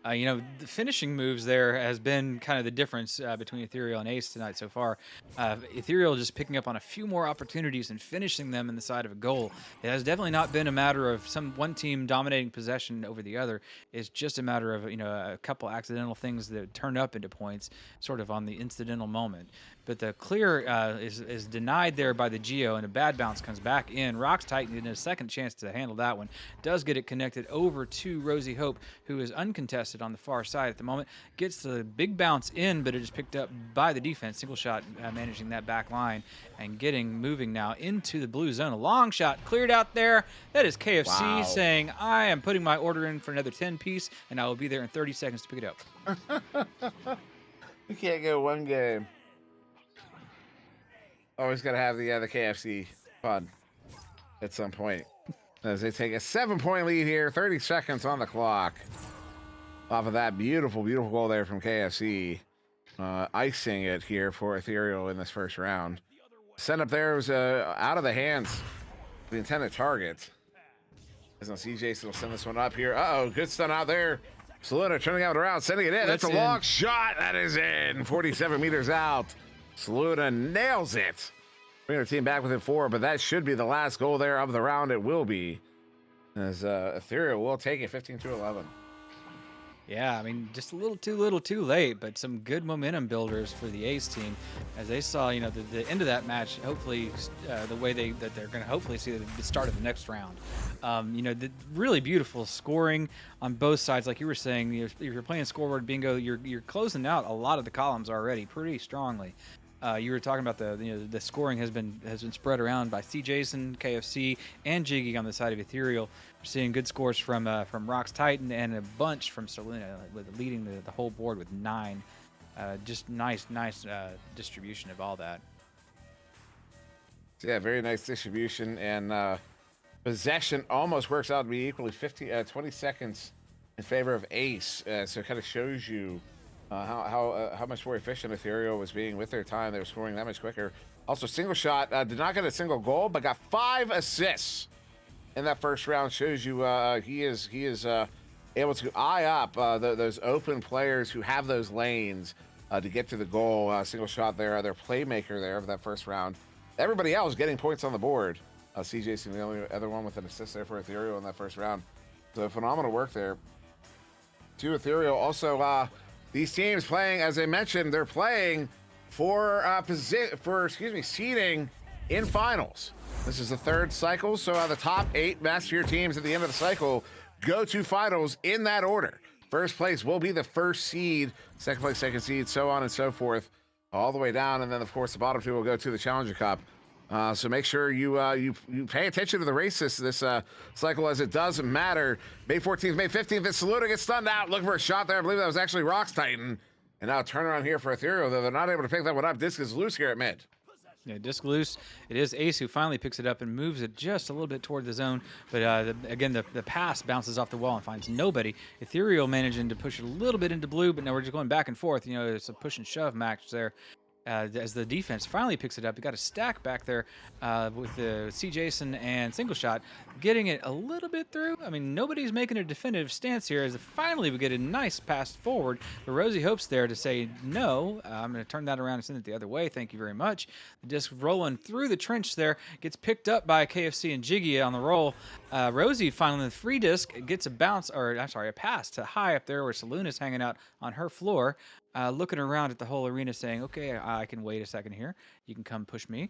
The finishing moves there has been kind of the difference between Ethereal and Ace tonight so far. Ethereal just picking up on a few more opportunities and finishing them in the side of a goal. It has definitely not been a matter of one team dominating possession over the other. It's just a matter of a couple accidental things that turn up into points, sort of on the incidental moment. But the clear is denied there by the Geo, and a bad bounce comes back in. Rocks Titan getting a second chance to handle that one. Does get it connected over to Rosie Hope, who is uncontested on the far side at the moment. Gets the big bounce in, but it is picked up by the defense. Single shot managing that back line and moving now into the blue zone. A long shot cleared out there. That is KFC saying, I am putting my order in for another 10-piece, and I will be there in 30 seconds to pick it up. You can't go one game. Always got to have the KFC fun at some point. As they take a 7-point lead here, 30 seconds on the clock. Off of that beautiful, beautiful goal there from KFC. Icing it here for Ethereal in this first round. Send up there was out of the hands of the intended target. As on CJ will send this one up here. Uh-oh, good stun out there. Saluna turning out around, sending it in. That's a long shot. That is in. 47 meters out. Saluna nails it. Bring our team back within 4, but that should be the last goal there of the round. It will be. As Ethereal will take it 15-11. Yeah, I mean, just a little too late, but some good momentum builders for the Ace team, as they saw, the end of that match. Hopefully, the way that they're going to hopefully see the start of the next round. The really beautiful scoring on both sides, like you were saying. If you're playing scoreboard bingo, you're closing out a lot of the columns already pretty strongly. You were talking about the scoring has been spread around by CJson, KFC, and Jiggy on the side of Ethereal. We're seeing good scores from Rocks Titan and a bunch from Saluna, leading the whole board with 9. Just nice distribution of all that. Yeah, very nice distribution, and possession almost works out to be equally 20 seconds in favor of Ace. So it kind of shows you how much more efficient Ethereal was being with their time. They were scoring that much quicker. Also, single shot did not get a single goal, but got 5 assists in that first round. Shows you he is able to eye up those open players who have those lanes to get to the goal. Single shot there, their playmaker there of that first round. Everybody else getting points on the board. CJ's the only other one with an assist there for Ethereal in that first round. So phenomenal work there to Ethereal. Also, these teams playing, as I mentioned, they're playing for seeding in finals. This is the 3rd cycle, so the top 8 Master Tier teams at the end of the cycle go to finals in that order. First place will be the first seed, second place, second seed, so on and so forth, all the way down, and then of course the bottom 2 will go to the Challenger Cup. So make sure you pay attention to the races this cycle, as it does matter. May 14th, May 15th, this Saluna gets stunned out, looking for a shot there. I believe that was actually Rocks Titan. And now turn around here for Ethereal, though they're not able to pick that one up. Disc is loose here at mid. Yeah, disc loose. It is Ace who finally picks it up and moves it just a little bit toward the zone. But again, the pass bounces off the wall and finds nobody. Ethereal managing to push it a little bit into blue, but now we're just going back and forth. It's a push and shove match there. As the defense finally picks it up, you got a stack back there with the CJson and single shot, getting it a little bit through. I mean, nobody's making a definitive stance here. As finally we get a nice pass forward, but Rosie Hope's there to say no. I'm going to turn that around and send it the other way. Thank you very much. The disc rolling through the trench there, gets picked up by KFC and Jiggy on the roll. Rosie finally the free disc gets a pass to high up there where Saluna's hanging out on her floor. looking around at the whole arena saying, okay, I can wait a second here. You can come push me.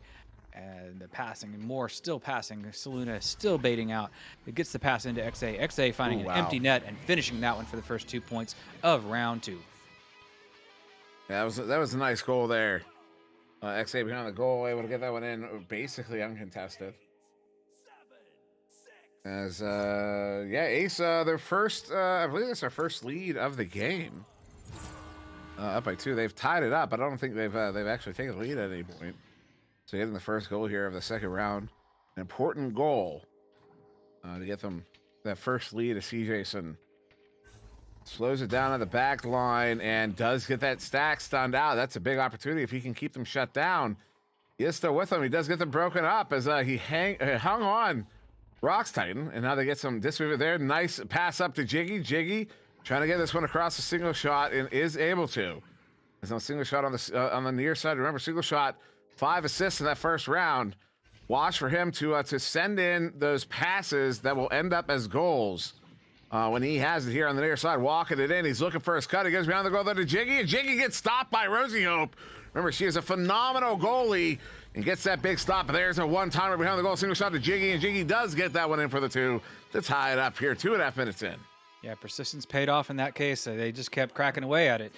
And the passing and more still passing. Saluna still baiting out. It gets the pass into XA. XA finding Ooh, an wow. empty net and finishing that one for the first 2 points of round 2. Yeah, that was a nice goal there. XA behind the goal, able to get that one in basically uncontested. As yeah, Ace, their first, I believe that's their first lead of the game. Up by 2. They've tied it up, but I don't think they've actually taken the lead at any point. So getting the first goal here of the second round, an important goal to get them that first lead. To C. Jason slows it down on the back line and does get that stack stunned out. That's a big opportunity if he can keep them shut down. He is still with them. He does get them broken up as he hung on Rocks Titan, and now they get some dismovement there. Nice pass up to Jiggy. Jiggy trying to get this one across a single shot and is able to. There's no single shot on the near side. Remember, single shot, 5 assists in that first round. Watch for him to send in those passes that will end up as goals. When he has it here on the near side, walking it in. He's looking for his cut. He goes behind the goal there to Jiggy, and Jiggy gets stopped by Rosie Hope. Remember, she is a phenomenal goalie and gets that big stop. There's a one-timer behind the goal, single shot to Jiggy, and Jiggy does get that one in for the 2 to tie it up here. 2.5 minutes in. Yeah, persistence paid off in that case. They just kept cracking away at it.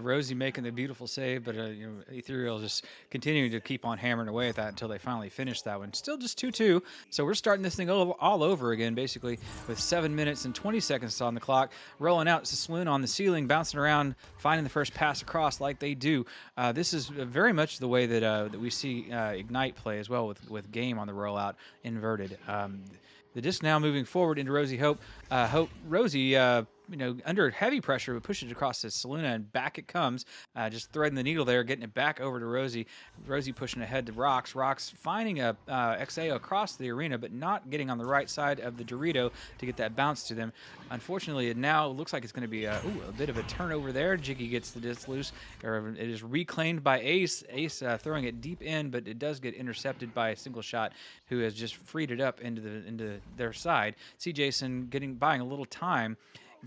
Rosie making the beautiful save, but Ethereal just continuing to keep on hammering away at that until they finally finished that one. Still just 2-2. So we're starting this thing all over again, basically, with 7 minutes and 20 seconds on the clock. Rolling out Sasloon on the ceiling, bouncing around, finding the first pass across like they do. This is very much the way that we see Ignite play as well with game on the rollout inverted. The disc now moving forward into Rosie Hope. Rosie, under heavy pressure, would push it across to Saluna, and back it comes. Just threading the needle there, getting it back over to Rosie. Rosie pushing ahead to Rocks. Rocks finding a XA across the arena, but not getting on the right side of the Dorito to get that bounce to them. Unfortunately, it now looks like it's going to be a bit of a turnover there. Jiggy gets the disc loose, or it is reclaimed by Ace. Ace throwing it deep in, but it does get intercepted by a single shot, who has just freed it up into their side. See Jason buying a little time,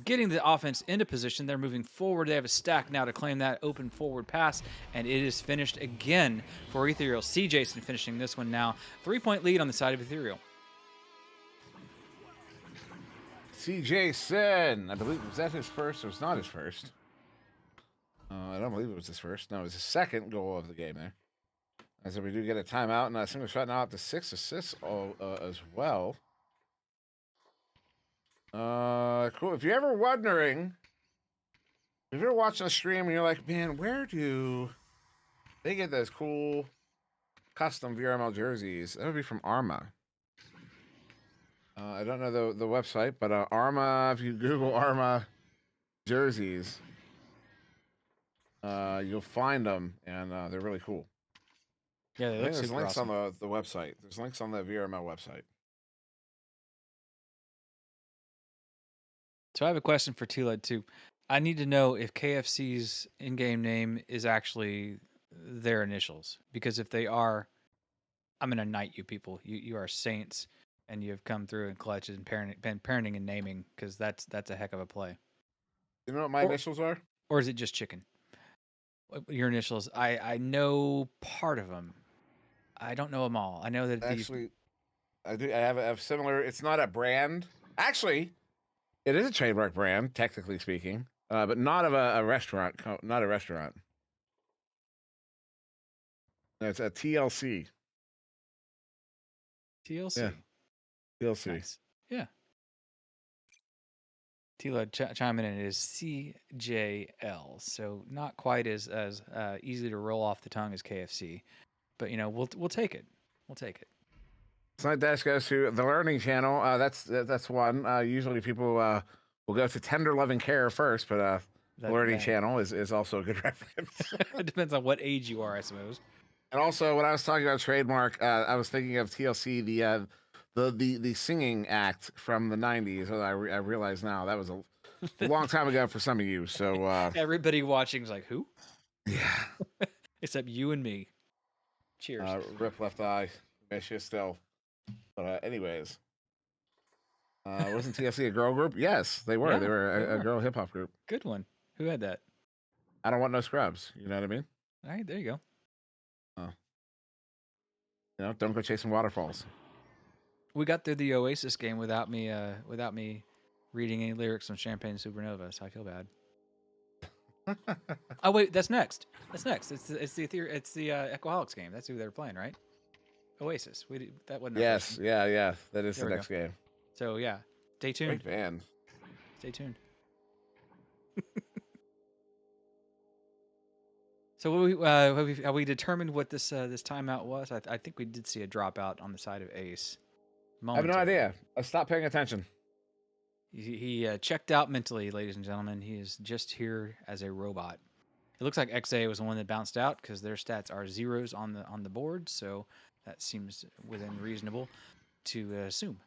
getting the offense into position. They're moving forward. They have a stack now to claim that open forward pass, and it is finished again for Ethereal. See Jason finishing this one now. 3-point lead on the side of Ethereal. C. Jason, I believe, was that his first? It was not his first. I don't believe it was his first. No, it was his second goal of the game there. As we do get a timeout, and a single shot now up to 6 assists as well. Cool. If you're ever wondering, if you're watching a stream and you're like, man, where do they get those cool custom VRML jerseys? That would be from Arma. I don't know the website, but Arma, if you Google Arma jerseys, you'll find them, and they're really cool. Yeah, I think there's links on the website. There's links on the VRML website. So I have a question for TLED too. I need to know if KFC's in-game name is actually their initials, because if they are, I'm gonna knight you people. You are saints, and you have come through and clutch and parenting and naming, because that's a heck of a play. You know what my initials are? Or is it just chicken? Your initials? I know part of them. I don't know them all. I know that Actually, I do. I have similar. It's not a brand. Actually, it is a trademark brand, technically speaking, but not of a restaurant. Not a restaurant. No, it's a TLC. TLC. Yeah. TLC. Nice. Yeah. Tila chiming in, it is CJL, so not quite as easy to roll off the tongue as KFC, but we'll take it. We'll take it. Slide Dash goes to the Learning Channel. That's one. Usually people will go to Tender Loving Care first, but Learning Channel is also a good reference. It depends on what age you are, I suppose. And also, when I was talking about trademark, I was thinking of TLC, the singing act from the 90s. I realize now that was a long time ago for some of you. So everybody watching is like, who? Yeah. Except you and me. Cheers. Rip Left Eye. Miss you still. But anyways. Wasn't TLC a girl group? Yes, they were. Yeah, they were a girl hip hop group. Good one. Who had that? I don't want no scrubs. You know what I mean? All right, there you go. Don't go chasing waterfalls. We got through the Oasis game without me reading any lyrics from Champagne Supernova, so I feel bad. Oh wait, that's next. That's next. It's the Echoholics game. That's who they're playing, right? Oasis. That wasn't our first Yes, one. yeah. That is There the we next go. game. So yeah, stay tuned. Great band. Stay tuned. So have we determined what this timeout was? I think we did see a dropout on the side of Ace. I have no Momentarily. idea. I stopped paying attention. He checked out mentally, ladies and gentlemen. He is just here as a robot. It looks like XA was the one that bounced out because their stats are zeros on the board, so that seems within reasonable to assume.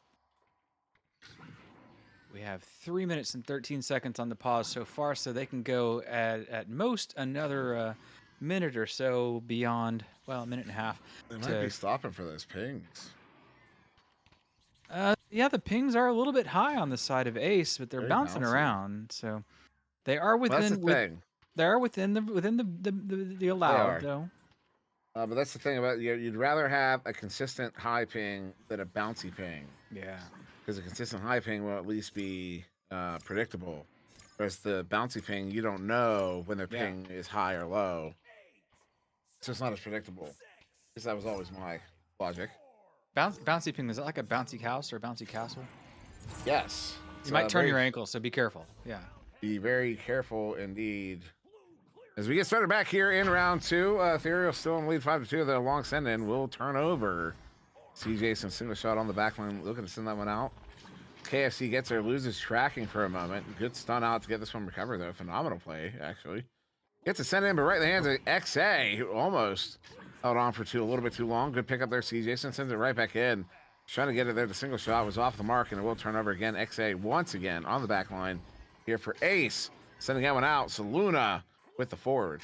We have 3 minutes and 13 seconds on the pause so far, so they can go at most another minute or so beyond, well, a minute and a half. They might be stopping for those pings. Yeah, the pings are a little bit high on the side of Ace, but they're Very bouncing bouncy. around, so they are Well, that's within the thing. they are within the allowed though. But that's the thing about you'd rather have a consistent high ping than a bouncy ping. Yeah. Because a consistent high ping will at least be predictable. Whereas the bouncy ping, you don't know when their ping is high or low. So it's not as predictable. Because that was always my logic. Bouncy ping, is that like a bouncy house or a bouncy castle? Yes. You might turn your ankle, so be careful. Yeah. Be very careful indeed. As we get started back here in round two, Ethereal still in the lead 5-2. The long send in will turn over. CJ's single shot on the back line, looking to send that one out. KFC gets there, loses tracking for a moment. Good stun out to get this one recovered, though. Phenomenal play, actually. Gets a send in, but right in the hands of XA, who almost held on for a little bit too long. Good pick up there, CJ. Sends it right back in. Trying to get it there. The single shot was off the mark, and it will turn over again. XA once again on the back line here for Ace. Sending that one out. So Luna with the forward.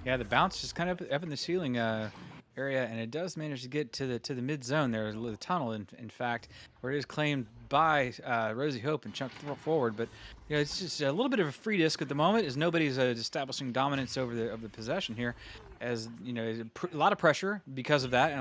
Yeah, the bounce just kind of up in the ceiling area, and it does manage to get to the mid zone there, the tunnel, in fact, where it is claimed by Rosie Hope and chunked forward. But it's just a little bit of a free disc at the moment, as nobody's establishing dominance over the possession here. As a lot of pressure because of that, and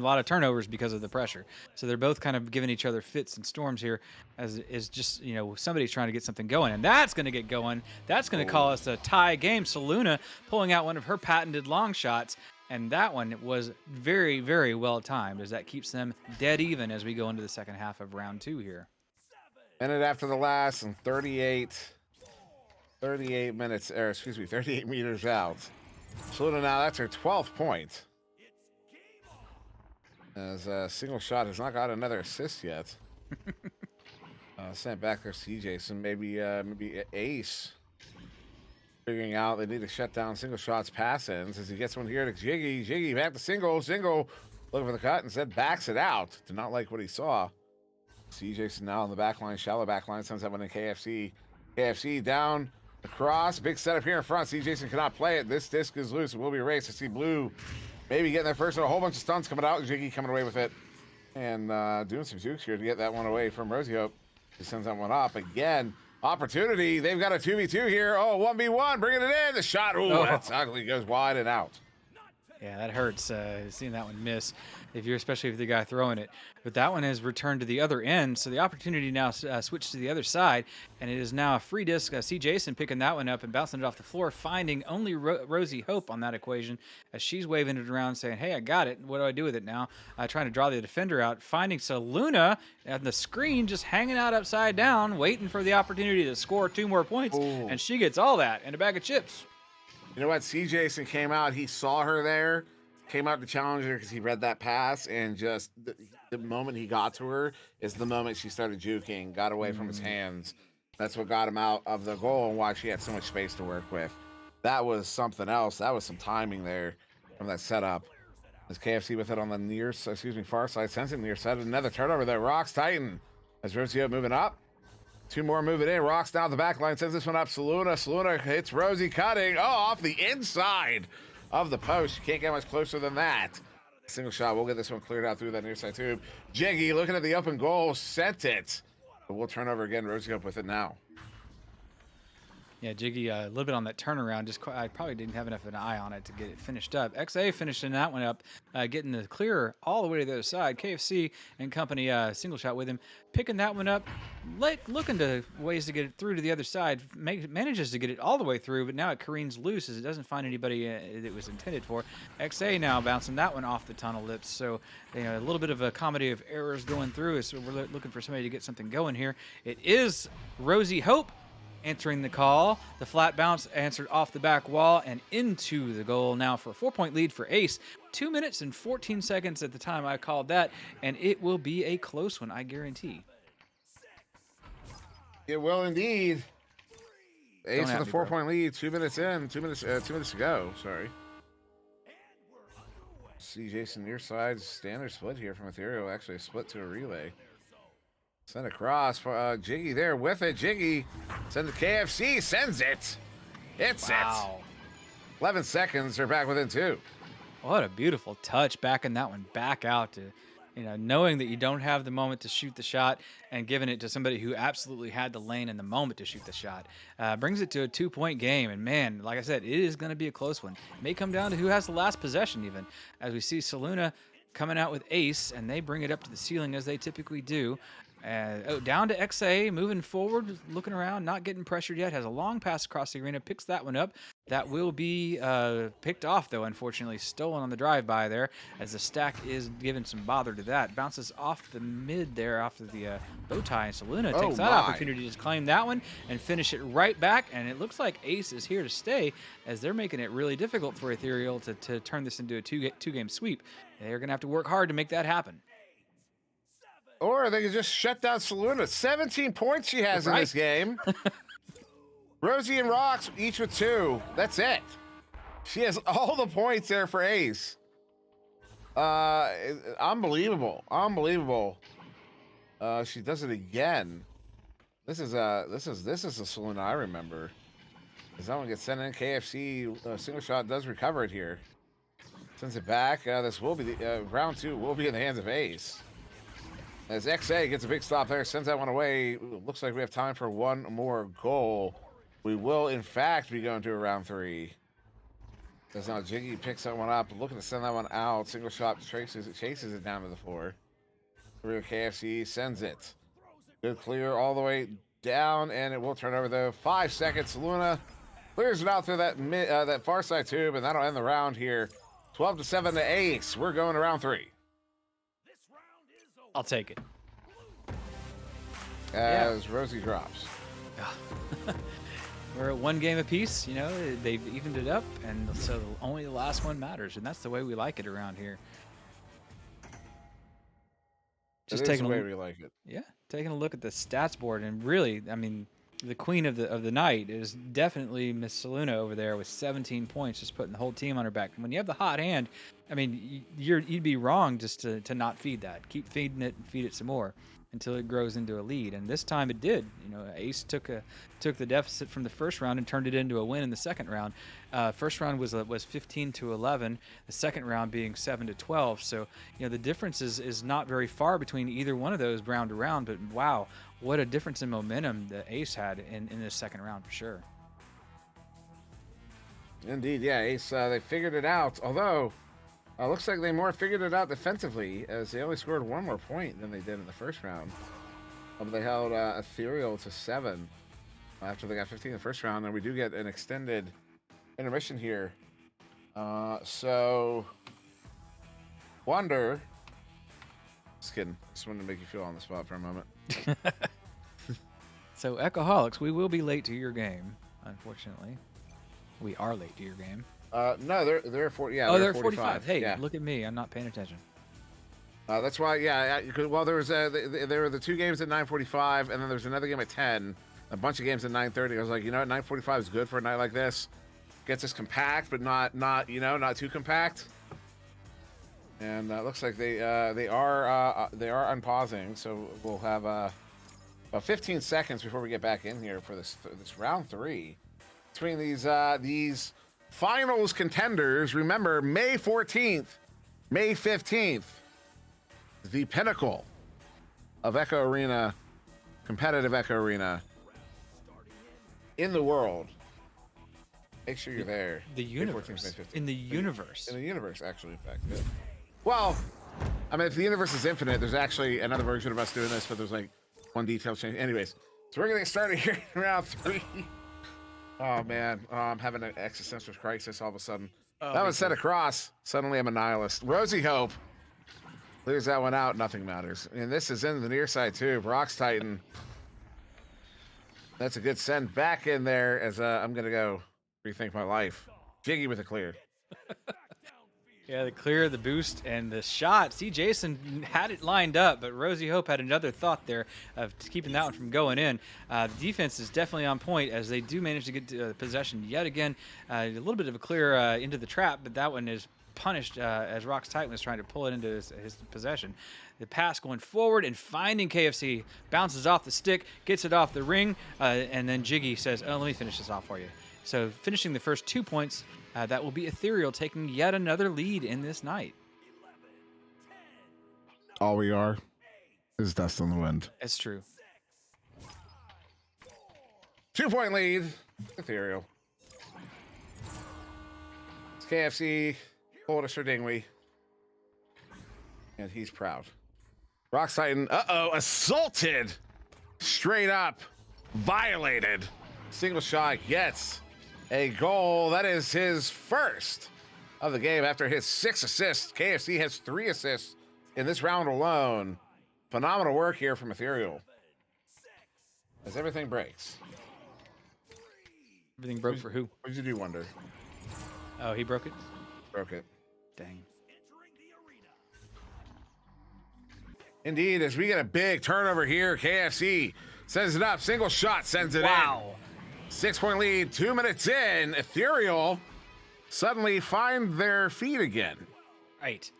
a lot of turnovers because of the pressure. So they're both kind of giving each other fits and storms here, as is just somebody's trying to get something going, and that's going to get going. That's going to call us a tie game. So Luna pulling out one of her patented long shots, and that one was very, very well timed, as that keeps them dead even as we go into the second half of round two here. Ended after the last and 38 minutes, or excuse me, 38 meters out. Luna now, that's her 12th point. As a single shot has not got another assist yet. Sent back there, CJ. So maybe Ace figuring out they need to shut down single shots pass ins as he gets one here to Jiggy. Jiggy back to single. Looking for the cut, instead backs it out. Did not like what he saw. CJ now on the back line, shallow back line, sends that one to KFC. KFC down. Across, big setup here in front. C. Jason cannot play it. This disc is loose. It will be erased. I see Blue maybe getting there first. A whole bunch of stunts coming out. Jiggy coming away with it. And doing some jukes here to get that one away from Rosie Hope. He sends that one up. Again, opportunity. They've got a 2v2 here. Oh, 1v1. Bringing it in. The shot. Ooh, that's ugly. Goes wide and out. Yeah, that hurts, seeing that one miss, especially if the guy throwing it. But that one has returned to the other end, so the opportunity now switched to the other side, and it is now a free disc. C. Jason picking that one up and bouncing it off the floor, finding only Rosie Hope on that equation, as she's waving it around saying, hey, I got it. What do I do with it now? Trying to draw the defender out, finding Luna on the screen just hanging out upside down, waiting for the opportunity to score 2 more points, and she gets all that in a bag of chips. You know what? C. Jason came out. He saw her there, came out to challenge her because he read that pass, and just the moment he got to her is the moment she started juking, got away from his hands. That's what got him out of the goal and why she had so much space to work with. That was something else. That was some timing there from that setup. As KFC with it on the far side, sensing near side. Another turnover there. Rocks Titan. As Rosie moving up. 2 more moving in. Rocks down the back line. Sends this one up. Saluna hits Rosie cutting. Oh, off the inside of the post. You can't get much closer than that. Single shot. We'll get this one cleared out through that near side tube. Jiggy looking at the open goal. Sent it. But we'll turn over again. Rosie up with it now. Yeah, Jiggy, a little bit on that turnaround. I probably didn't have enough of an eye on it to get it finished up. XA finishing that one up, getting the clear all the way to the other side. KFC and company single shot with him, picking that one up, looking to ways to get it through to the other side. Manages to get it all the way through, but now it careens loose as it doesn't find anybody that it was intended for. XA now bouncing that one off the tunnel lips. So a little bit of a comedy of errors going through. So we're looking for somebody to get something going here. It is Rosie Hope answering the call. The flat bounce answered off the back wall and into the goal now for a 4-point lead for Ace. 2 minutes and 14 seconds at the time I called that, and it will be a close one, I guarantee. It will indeed. Ace with a 4-point lead. 2 minutes in. 2 minutes to go. Sorry. See Jason near side. Standard split here from Ethereal. Actually a split to a relay. Send across for Jiggy there with it. Jiggy send the KFC, sends it. It's Wow. it. 11 seconds. They're back within 2. What a beautiful touch, backing that one back out to, knowing that you don't have the moment to shoot the shot and giving it to somebody who absolutely had the lane and the moment to shoot the shot. Brings it to a 2-point game. And man, like I said, it is going to be a close one. It may come down to who has the last possession even, as we see Saluna coming out with Ace, and they bring it up to the ceiling as they typically do. Down to XA, moving forward, looking around, not getting pressured yet. Has a long pass across the arena, picks that one up. That will be picked off, though, unfortunately. Stolen on the drive-by there, as the stack is giving some bother to that. Bounces off the mid there, off of the bow tie, and Saluna takes that opportunity to just claim that one and finish it right back. And it looks like Ace is here to stay, as they're making it really difficult for Ethereal to turn this into a two-game sweep. They're going to have to work hard to make that happen. Or they could just shut down Saluna. 17 points she has in this game. Rosie and Rocks each with 2. That's it. She has all the points there for Ace. Unbelievable. Unbelievable. She does it again. This is a Saluna I remember. As that one gets sent in, KFC single shot does recover it here. Sends it back. This will be the round 2 will be in the hands of Ace. As XA gets a big stop there, sends that one away. Looks like we have time for one more goal. We will, in fact, be going to a round 3. As now Jiggy picks that one up, looking to send that one out. Single shot chases it down to the floor. Through KFC, sends it. Good clear all the way down, and it will turn over, though. 5 seconds. Luna clears it out through that far side tube, and that'll end the round here. 12-7 to Ace. We're going to round 3. I'll take it. As Rosie drops. We're at 1 game apiece. They've evened it up, and so only the last one matters, and that's the way we like it around here. Just taking the way we like it. Yeah, taking a look at the stats board, and really, I mean, the queen of the night is definitely Miss Saluna over there with 17 points, just putting the whole team on her back. And when you have the hot hand, I mean, you'd be wrong just to not feed that. Keep feeding it and feed it some more until it grows into a lead. And this time it did. Ace took the deficit from the first round and turned it into a win in the second round. First round was 15-11. The second round being 7-12. So the difference is not very far between either one of those round to round. But wow, what a difference in momentum that Ace had in this second round for sure. Indeed, yeah, Ace, they figured it out. Although, looks like they more figured it out defensively, as they only scored 1 more point than they did in the first round. They held Ethereal to 7 after they got 15 in the first round, and we do get an extended intermission here. So, wonder. Just kidding. Just wanted to make you feel on the spot for a moment. So, Echoholics, we will be late to your game, unfortunately. We are late to your game. No, they're 40. Yeah, they're 45. Hey, yeah. Look at me. I'm not paying attention. That's why, yeah. Well, there were the 2 games at 9:45, and then there's another game at 10. A bunch of games at 9:30. I was like, 9:45 is good for a night like this. Gets us compact, but not too compact. And looks like they are unpausing. So we'll have about 15 seconds before we get back in here for this round 3 between these finals contenders. Remember, May 14th, May 15th, the pinnacle of Echo Arena, competitive Echo Arena. in the world. Make sure you're there. The May 14th, universe. May 15th. In the universe. In the universe, actually, in fact. Yeah. Well, I mean, if the universe is infinite, there's actually another version of us doing this, but there's like one detail change. Anyways, so we're gonna get started here in round 3. Oh man, I'm having an existential crisis all of a sudden. That was set across. Suddenly I'm a nihilist. Rosie Hope clears that one out. Nothing matters. And this is in the near side too. Brock's Titan. That's a good send back in there as I'm gonna go rethink my life. Jiggy with a clear. Yeah, the clear, the boost, and the shot. See, Jason had it lined up, but Rosie Hope had another thought there of keeping that one from going in. The defense is definitely on point as they do manage to get possession yet again. A little bit of a clear into the trap, but that one is punished as Rock's Titan was trying to pull it into his possession. The pass going forward and finding KFC, bounces off the stick, gets it off the ring, and then Jiggy says, oh, let me finish this off for you. So finishing the first 2 points, that will be Ethereal taking yet another lead in this night. All we are is dust on the wind. That's true. 2-point lead, Ethereal. It's KFC, hold us for SirDimwi. And he's proud. Rock's Titan, assaulted. Straight up, violated. Single shot gets a goal. That is his first of the game after his 6 assists. KFC has 3 assists in this round alone. Phenomenal work here from Ethereal. As everything breaks. Everything broke for who? What did you do, Wonder? Oh, he broke it? Broke it. Dang. Indeed, as we get a big turnover here, KFC sends it up. Single shot sends it in. 6-point lead, 2 minutes in. Ethereal suddenly find their feet again. Right.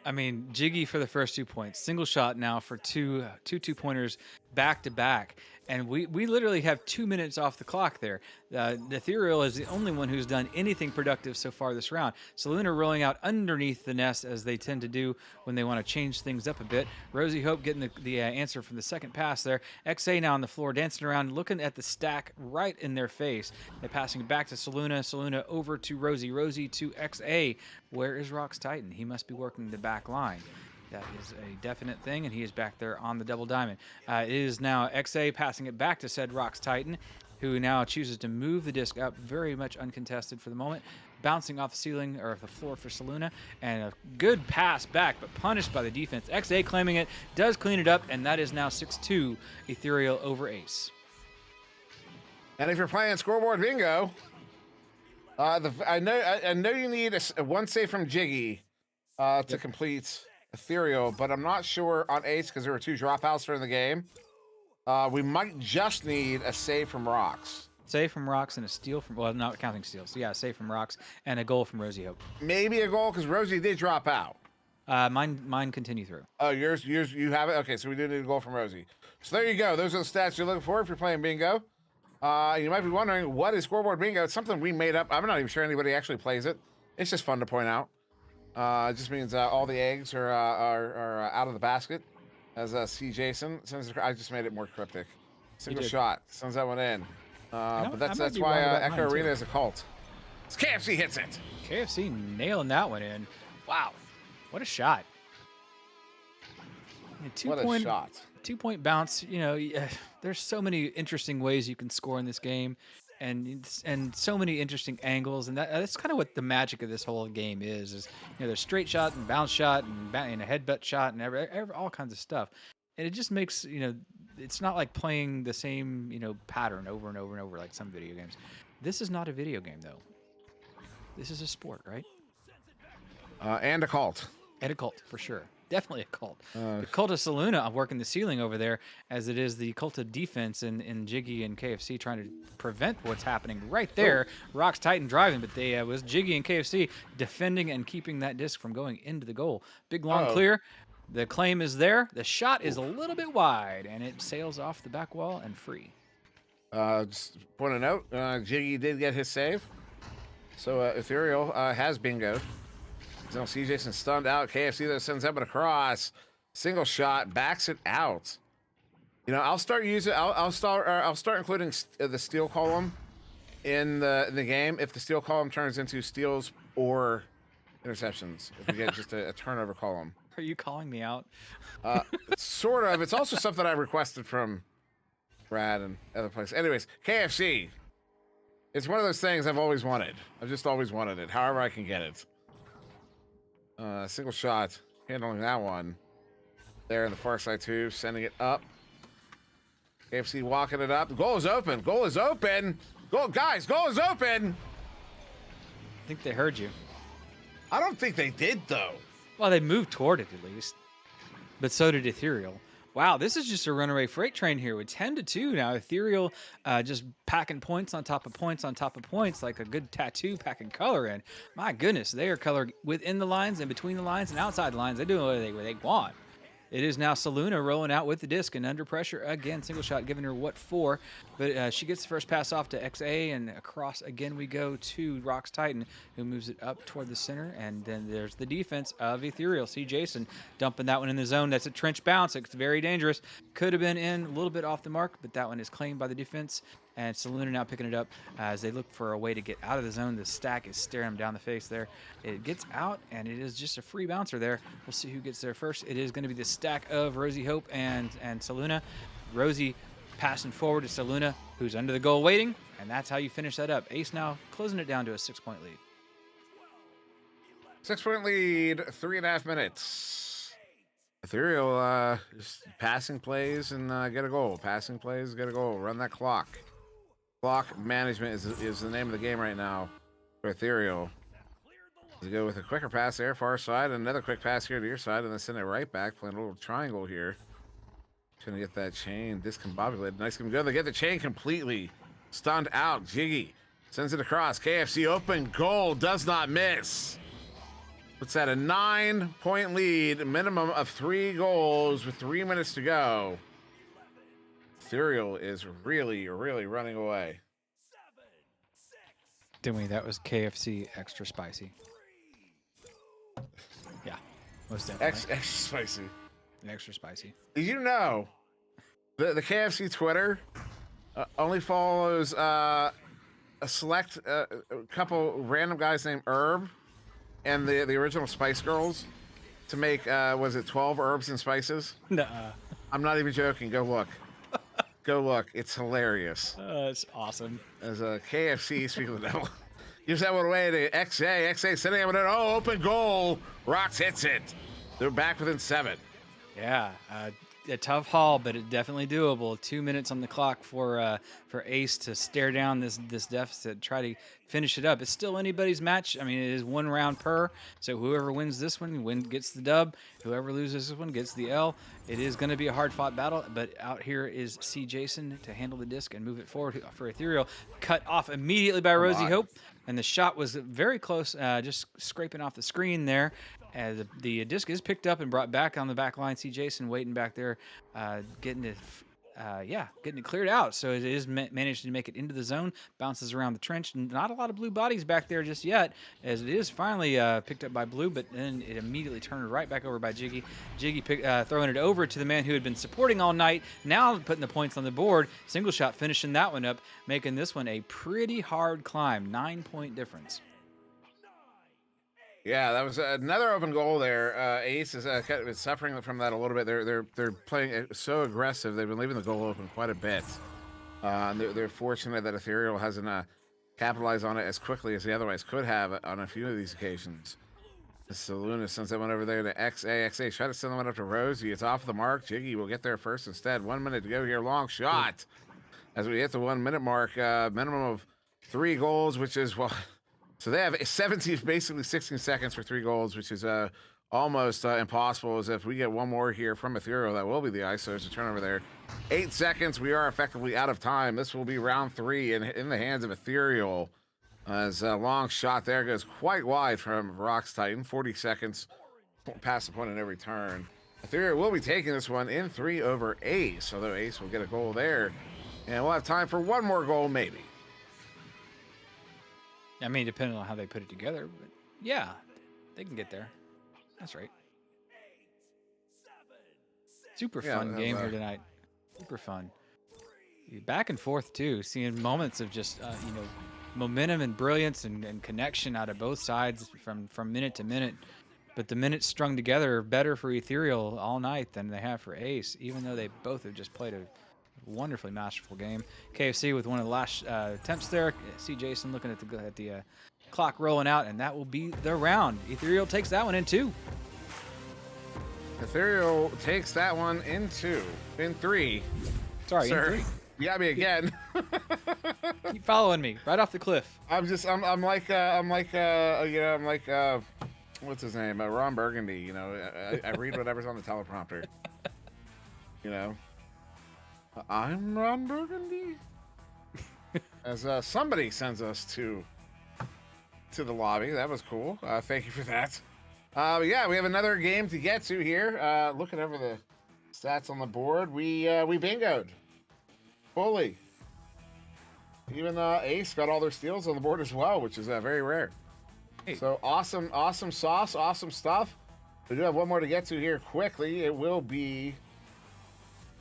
I mean, Jiggy for the first 2 points. Single shot now for two two-pointers back to back. And we literally have 2 minutes off the clock there. Ethereal is the only one who's done anything productive so far this round. Saluna rolling out underneath the nest as they tend to do when they want to change things up a bit. Rosie Hope getting the answer from the second pass there. XA now on the floor dancing around, looking at the stack right in their face. They're passing it back to Saluna. Saluna over to Rosie. Rosie to XA. Where is Rock's Titan? He must be working the back line. That is a definite thing, and he is back there on the double diamond. It is now XA passing it back to said Rock's Titan, who now chooses to move the disc up, very much uncontested for the moment, bouncing off the ceiling or the floor for Saluna, and a good pass back, but punished by the defense. XA claiming it, does clean it up, and that is now 6-2, Ethereal over Ace. And if you're playing scoreboard bingo, I know you need a one save from Jiggy to complete Ethereal, but I'm not sure on Ace because there were 2 dropouts during the game. We might just need a save from Rocks. Save from Rocks and a steal from, well, not counting steals. So yeah, save from Rocks and a goal from Rosie Hope. Maybe a goal because Rosie did drop out. Mine continue through. Oh, yours, you have it? Okay, so we do need a goal from Rosie. So there you go. Those are the stats you're looking for if you're playing bingo. You might be wondering, what is scoreboard bingo? It's something we made up. I'm not even sure anybody actually plays it. It's just fun to point out. It just means all the eggs are out of the basket. As C. Jason sends, I just made it more cryptic. Single shot sends that one in. But that's why Echo Arena is a cult. It's KFC hits it. KFC nailing that one in. Wow, what a shot! What a shot! 2-point bounce. You know, there's so many interesting ways you can score in this game. And so many interesting angles, and that's kind of what the magic of this whole game is. You know, there's straight shot and bounce shot and a headbutt shot and all kinds of stuff, and it just makes, you know, it's not like playing the same, you know, pattern over and over and over like some video games. This is not a video game though. This is a sport, right? And a cult. And a cult for sure. Definitely a cult. The cult of Saluna working the ceiling over there, as it is the cult of defense in Jiggy and KFC trying to prevent what's happening right there. Rock's Titan driving, but they was Jiggy and KFC defending and keeping that disc from going into the goal. Big long clear. The claim is there. The shot is a little bit wide, and it sails off the back wall and free. Just point a note, Jiggy did get his save. So Ethereal has bingoed. So C. Jason stunned out. KFC that sends up and across. Single shot, backs it out. You know, I'll start using. I'll start including the steal column in the game if the steal column turns into steals or interceptions. If we get just a turnover column. Are you calling me out? Sort of. It's also something I requested from Brad and other places. Anyways, KFC. It's one of those things I've always wanted. I've just always wanted it. However I can get it. Single shot. Handling that one. There in the far side too. Sending it up. KFC walking it up. The goal is open. Goal is open. Goal, guys. Goal is open. I think they heard you. I don't think they did though. Well, they moved toward it at least, but so did Ethereal. Wow, this is just a runaway freight train here with 10-2 now. Ethereal just packing points on top of points on top of points like a good tattoo packing color in. My goodness, they are colored within the lines and between the lines and outside the lines. They do what they want. It is now Saluna rolling out with the disc and under pressure again. Single shot giving her what for, but she gets the first pass off to XA and across again we go to Rox Titan, who moves it up toward the center, and then there's the defense of Ethereal. See Jason dumping that one in the zone. That's a trench bounce. It's very dangerous. Could have been in a little bit off the mark, but that one is claimed by the defense. And Saluna now picking it up as they look for a way to get out of the zone. The stack is staring them down the face there. It gets out, and it is just a free bouncer there. We'll see who gets there first. It is going to be the stack of Rosie Hope and Saluna. Rosie passing forward to Saluna, who's under the goal waiting, and that's how you finish that up. Ace now closing it down to a 6-point lead. 6-point lead, 3.5 minutes. Ethereal just passing plays and get a goal. Passing plays, get a goal. Run that clock. Clock management is the name of the game right now for Ethereal. To go with a quicker pass there, far side, and another quick pass here to your side, and then send it right back, playing a little triangle here. Trying to get that chain discombobulated. Nice go. They get the chain completely stunned out. Jiggy sends it across. KFC open goal, does not miss. Puts that a 9-point lead, minimum of 3 goals with 3 minutes to go. Ethereal is really, really running away. Didn't we? That was KFC extra spicy. Yeah, most definitely. Extra spicy. Extra spicy. Did you know the KFC Twitter only follows a select couple random guys named Herb and the original Spice Girls to make was it 12 herbs and spices? Nuh-uh. I'm not even joking. Go look. Go look. It's hilarious. It's awesome. As a KFC, speaking of the devil, gives that one away to XA. XA sending it in. Oh, open goal. Rox hits it. They're back within 7. Yeah, a tough haul, but it definitely doable. 2 minutes on the clock for Ace to stare down this deficit, try to finish it up. It's still anybody's match. I mean, it is 1 round per, so whoever wins this one gets the dub. Whoever loses this one gets the L. It is going to be a hard-fought battle, but out here is C. Jason to handle the disc and move it forward for Ethereal. Cut off immediately by Rosie Hope, and the shot was very close, just scraping off the screen there. The disc is picked up and brought back on the back line. See Jason waiting back there, getting it cleared out. So it is managed to make it into the zone, bounces around the trench. Not a lot of blue bodies back there just yet, as it is finally picked up by blue, but then it immediately turned right back over by Jiggy. Jiggy throwing it over to the man who had been supporting all night, now putting the points on the board. Single shot finishing that one up, making this one a pretty hard climb. 9-point difference. Yeah, that was another open goal there. Ace is suffering from that a little bit. They're playing so aggressive. They've been leaving the goal open quite a bit. And they're fortunate that Ethereal hasn't capitalized on it as quickly as they otherwise could have on a few of these occasions. Saluna sends that one over there to XA. XA try to send that one up to Rosie. It's off the mark. Jiggy will get there first instead. 1 minute to go here. Long shot. As we hit the 1 minute mark, minimum of 3 goals, which is, well... So they have 17, basically 16 seconds for 3 goals, which is almost impossible. As if we get one more here from Ethereal, that will be the ice. So there's a turnover there. 8 seconds. We are effectively out of time. This will be round 3 in the hands of Ethereal. As a long shot there goes quite wide from Rox Titan. 40 seconds past the point in every turn. Ethereal will be taking this one in 3 over Ace, although Ace will get a goal there. And we'll have time for one more goal, maybe. I mean, depending on how they put it together, but yeah, they can get there. That's right. Super fun game here tonight. Super fun. Back and forth too, seeing moments of just you know, momentum and brilliance and connection out of both sides from minute to minute. But the minutes strung together are better for Ethereal all night than they have for Ace, even though they both have just played a wonderfully masterful game. KFC with one of the last attempts there. See Jason looking at the clock rolling out, and that will be the round. Ethereal takes that one in 2. Ethereal takes that one in 2. In 3. Sorry, Sir. in 3. You got me again. Keep following me right off the cliff. I'm like what's his name? Ron Burgundy. You know, I read whatever's on the teleprompter. You know, I'm Ron Burgundy. As somebody sends us to the lobby, that was cool. Thank you for that. Yeah, we have another game to get to here. Looking over the stats on the board, we bingoed fully. Even Ace got all their steals on the board as well, which is very rare. Hey. So awesome sauce, awesome stuff. We do have one more to get to here quickly. It will be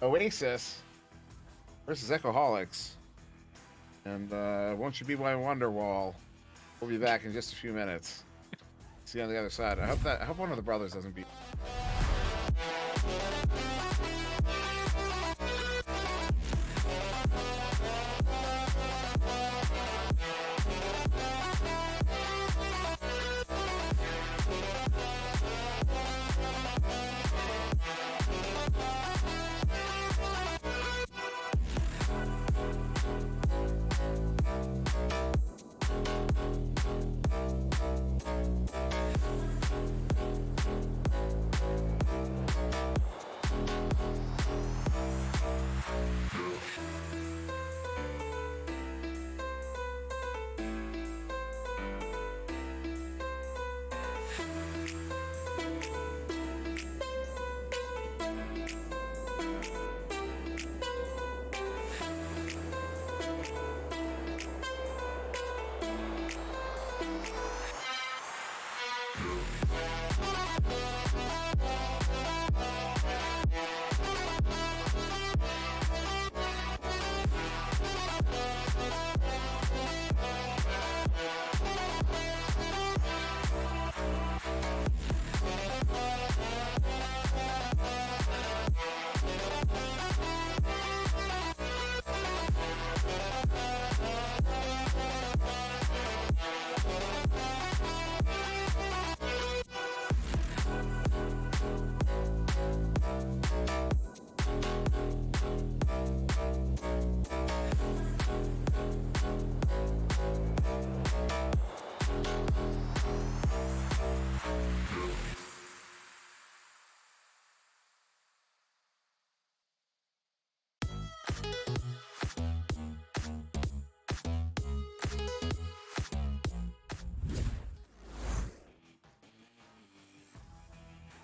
Oasis versus Echoholics. And Won't You Be My Wonderwall? We'll be back in just a few minutes. See you on the other side. I hope one of the brothers doesn't beat.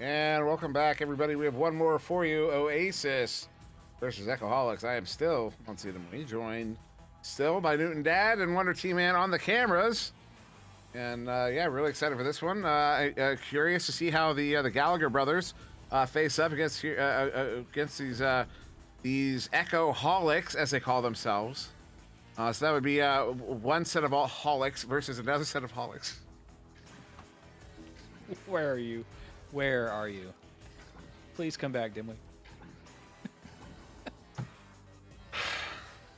And welcome back, everybody. We have one more for you. Oasis versus Echoholics. I am still on SirDimwi, joined still by Newt0n-Dad and Wonder T-Man on the cameras. And yeah, really excited for this one. Curious to see how the Gallagher brothers face up against these Echoholics, as they call themselves. So that would be one set of all holics versus another set of holics. Where are you? Where are you? Please come back, Dimwit.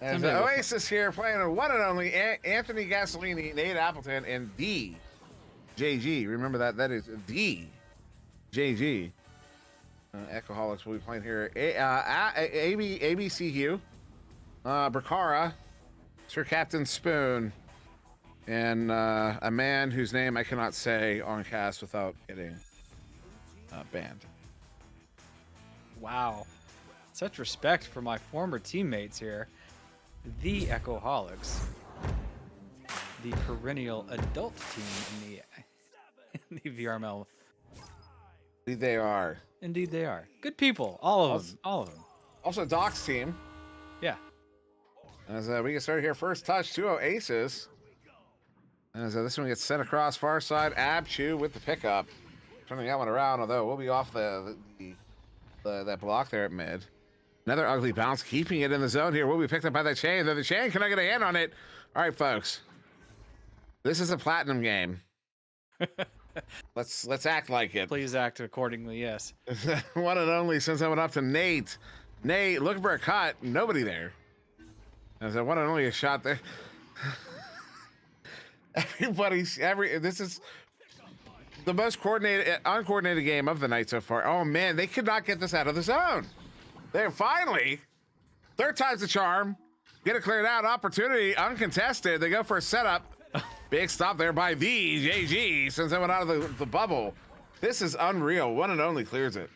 And Oasis here playing the one and only Anthony Gasolini, Nate Appleton, and the JG. Remember that is the JG. Echoholics will be playing here. ABCU, Bracara, Sir Captain Spoon, and a man whose name I cannot say on cast without getting banned. Wow. Such respect for my former teammates here. The Echoholics. The perennial adult team in the VRML. Indeed they are. Indeed they are. Good people. All of them. All of them. Also Doc's team. Yeah. As we get started here, first touch to Oasis. As this one gets sent across far side, Abchu with the pickup. Turning that one around, although we'll be off that block there at mid. Another ugly bounce, keeping it in the zone here. Will be picked up by the chain. Though the chain cannot get a hand on it. All right, folks. This is a platinum game. Let's act like it. Please act accordingly. Yes. One and only sends that one up to Nate. Nate looking for a cut. Nobody there. As a one and only a shot there. This is the most uncoordinated game of the night so far. Oh man, they could not get this out of the zone. They're finally, third time's the charm. Get it cleared out. Opportunity uncontested. They go for a setup. Big stop there by VJG. Sends that one out of the bubble. This is unreal. One and only clears it.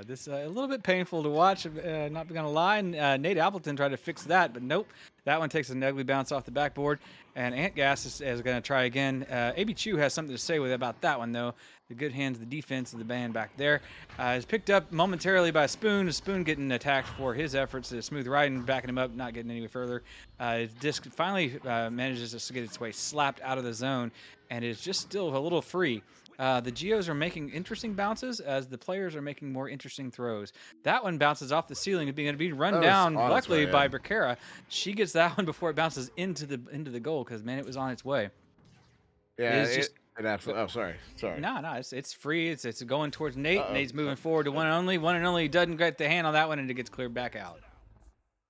This a little bit painful to watch, not gonna lie. Nate Appleton tried to fix that, but nope. That one takes an ugly bounce off the backboard, and Antgas is gonna try again. AB Chu has something to say about that one, though. The good hands, the defense of the band back there is picked up momentarily by Spoon. Spoon getting attacked for his efforts. Smooth riding, backing him up, not getting any further. His disc finally manages to get its way slapped out of the zone, and is just still a little free. The Geos are making interesting bounces as the players are making more interesting throws. That one bounces off the ceiling and being run down, luckily, by Becerra. She gets that one before it bounces into the goal because, man, it was on its way. Yeah, it absolutely. Oh, sorry. No, it's free. It's going towards Nate. Nate's moving forward to one and only. One and only doesn't get the hand on that one, and it gets cleared back out.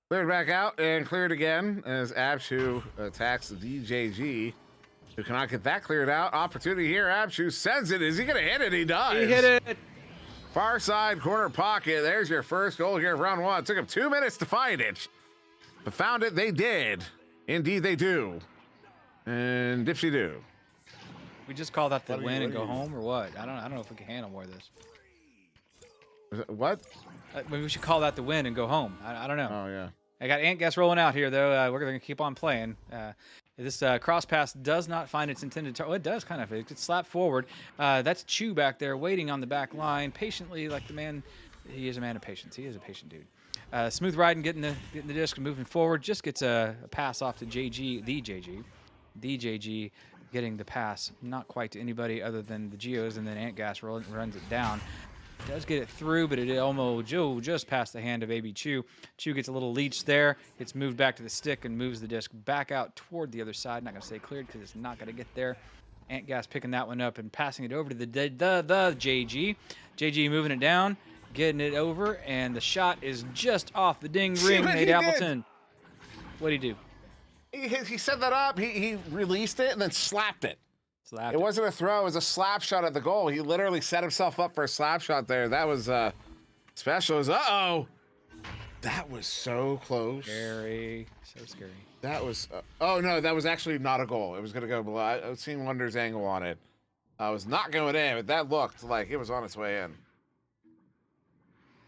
Cleared back out and cleared again as Abshu attacks the DJG. Who cannot get that cleared out. Opportunity here. Abshu sends it. Is he going to hit it? He does. He hit it. Far side corner pocket. There's your first goal here of round one. It took him 2 minutes to find it. But found it, they did. Indeed, they do. And dipsy do. We just call that the win and go home, or what? I don't know if we can handle more of this. What? Maybe we should call that the win and go home. I don't know. Oh, yeah. I got Antgas rolling out here, though. We're going to keep on playing. This cross pass does not find its intended target. Well, it does kind of. It gets slapped forward. That's Chu back there waiting on the back line patiently, like the man. He is a man of patience. He is a patient dude. Smooth riding, getting the disc and moving forward. Just gets a pass off to JG. The JG getting the pass. Not quite to anybody other than the Geos, and then Antgas runs it down. Does get it through, but it almost just past the hand of AB Chu. Chu gets a little leech there. It's moved back to the stick and moves the disc back out toward the other side. Not going to say cleared because it's not going to get there. Antgas picking that one up and passing it over to the JG. JG moving it down, getting it over, and the shot is just off the ding ring. Nate Appleton. What'd he do? He set that up. He released it and then slapped it. It wasn't a throw. It was a slap shot at the goal. He literally set himself up for a slap shot there. That was special. It was, uh-oh. That was so close. Scary. So scary. That was... oh, no. That was actually not a goal. It was going to go below. I was seeing Wonder's angle on it. I was not going in, but that looked like it was on its way in.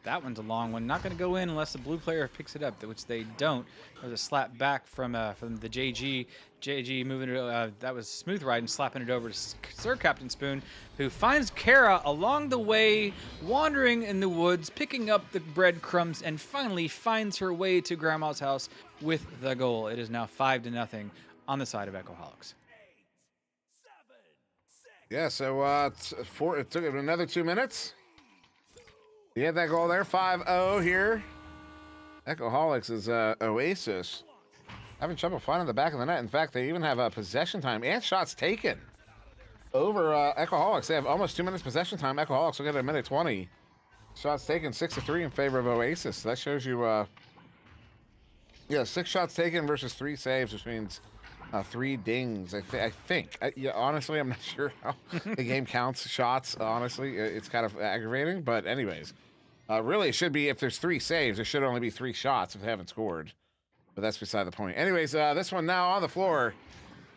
That one's a long one. Not going to go in unless the blue player picks it up, which they don't. There's a slap back from the JG. JG moving it. That was Smooth Riding, slapping it over to Sir Captain Spoon, who finds Kara along the way, wandering in the woods, picking up the breadcrumbs, and finally finds her way to Grandma's house with the goal. It is now 5-0 on the side of Echoholics. Yeah, so it took another 2 minutes. You had that goal there, 5-0 here. Echoholics is Oasis. Having trouble finding the back of the net. In fact, they even have a possession time and shots taken over Echoholics. They have almost 2 minutes possession time. Echoholics will get a minute 20. Shots taken 6-3 in favor of Oasis. So that shows you, 6 shots taken versus 3 saves, which means 3 dings. I think. Honestly, I'm not sure how the game counts shots. Honestly, it's kind of aggravating. But anyways, really, it should be if there's 3 saves, there should only be 3 shots if they haven't scored. But that's beside the point. Anyways, this one now on the floor,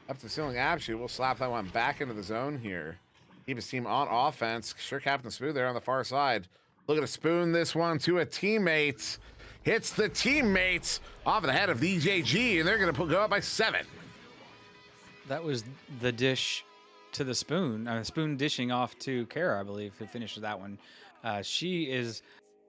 up to the ceiling. Abshu will slap that one back into the zone here. Keep his team on offense. Sure, Captain Smooth there on the far side. Look at a spoon this one to a teammate. Hits the teammates off of the head of the JG, and they're going to go up by 7. That was the dish to the spoon. Spoon dishing off to Kara, I believe, who finishes that one. She is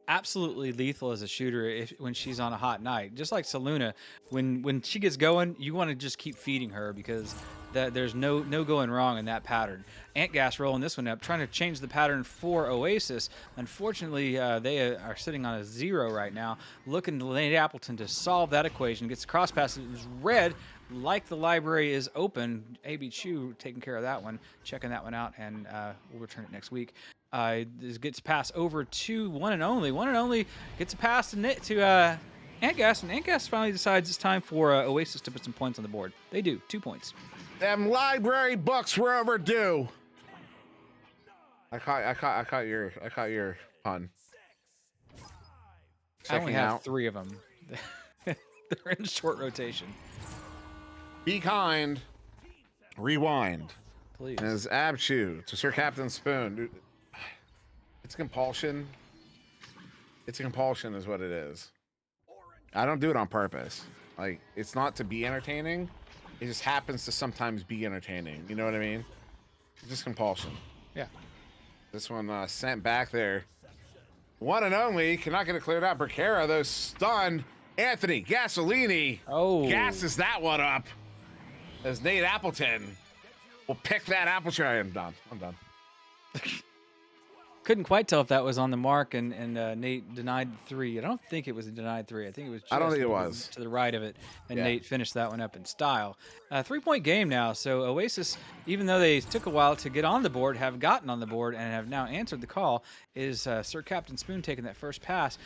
absolutely lethal as a shooter when she's on a hot night. Just like Saluna, when she gets going, you want to just keep feeding her because that there's no going wrong in that pattern. Antgas rolling this one up, trying to change the pattern for Oasis. Unfortunately, they are sitting on a 0 right now, looking to Nate Appleton to solve that equation. Gets the cross pass. It was red, like the library is open. AB Chu taking care of that one, checking that one out, and we'll return it next week. This gets pass over to One and Only. One and Only gets a pass to Antgas, and Antgas finally decides it's time for Oasis to put some points on the board. They do, 2 points. Them library books were overdue. I caught your pun. I only have out. 3 of them. They're in short rotation. Be kind. Rewind. Please. And as Abchu to Sir Captain Spoon. Dude, it's compulsion. It's compulsion is what it is. I don't do it on purpose. Like, it's not to be entertaining. It just happens to sometimes be entertaining. You know what I mean? It's just compulsion. Yeah. This one sent back there. One and Only cannot get it cleared out. Berkera, though, stunned. Anthony Gasolini gasses that one up. As Nate Appleton will pick that apple tree. I'm done. Couldn't quite tell if that was on the mark, and Nate denied 3. I don't think it was a denied 3. I think it was. I don't think it was to the right of it, and Nate finished that one up in style. 3-point game now. So Oasis, even though they took a while to get on the board, have gotten on the board and have now answered the call. Is Sir Captain Spoon taking that first pass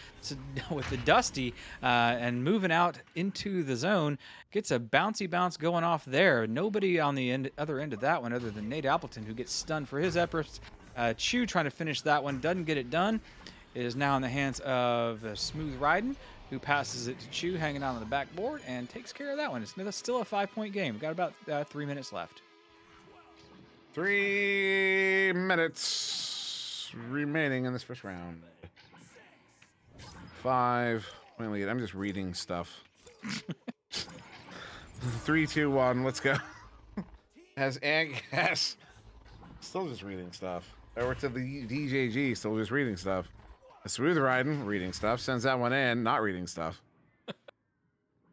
with the Dusty and moving out into the zone? Gets a bouncy bounce going off there. Nobody on the other end of that one other than Nate Appleton, who gets stunned for his efforts. Chu trying to finish that one, doesn't get it done. It is now in the hands of Smooth Riding, who passes it to Chu, hanging out on the backboard, and takes care of that one. It's still a 5-point game. We've got about 3 minutes left. 3 minutes remaining in this first round. 5-point lead. I'm just reading stuff. 3, 2, 1. Let's go. Has Antgas still just reading stuff. Over to the DJG, still just reading stuff. A Smooth Riding, reading stuff. Sends that one in, not reading stuff.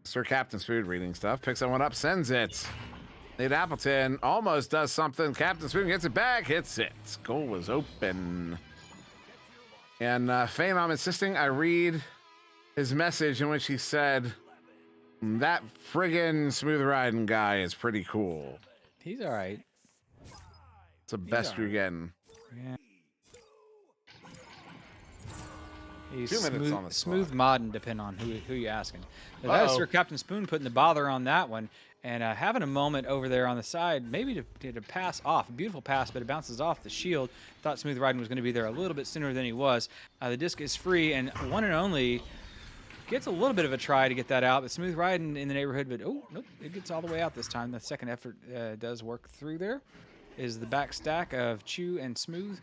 Sir Captain Spoon reading stuff. Picks that one up, sends it. Nate Appleton almost does something. Captain Spoon gets it back, hits it. Goal was open. And Fame, I'm insisting I read his message in which he said, that friggin' Smooth Riding guy is pretty cool. He's all right. It's the best you're getting. Yeah. He's 2 minutes on the smooth clock. modding, depending on who you're asking. But that was Sir Captain Spoon putting the bother on that one and having a moment over there on the side, maybe to pass off. A beautiful pass, but it bounces off the shield. Thought Smooth Riding was going to be there a little bit sooner than he was. The disc is free, and One and Only gets a little bit of a try to get that out, but Smooth Riding in the neighborhood, but oh, nope, it gets all the way out this time. The second effort does work through there. Is the back stack of Chu and Smooth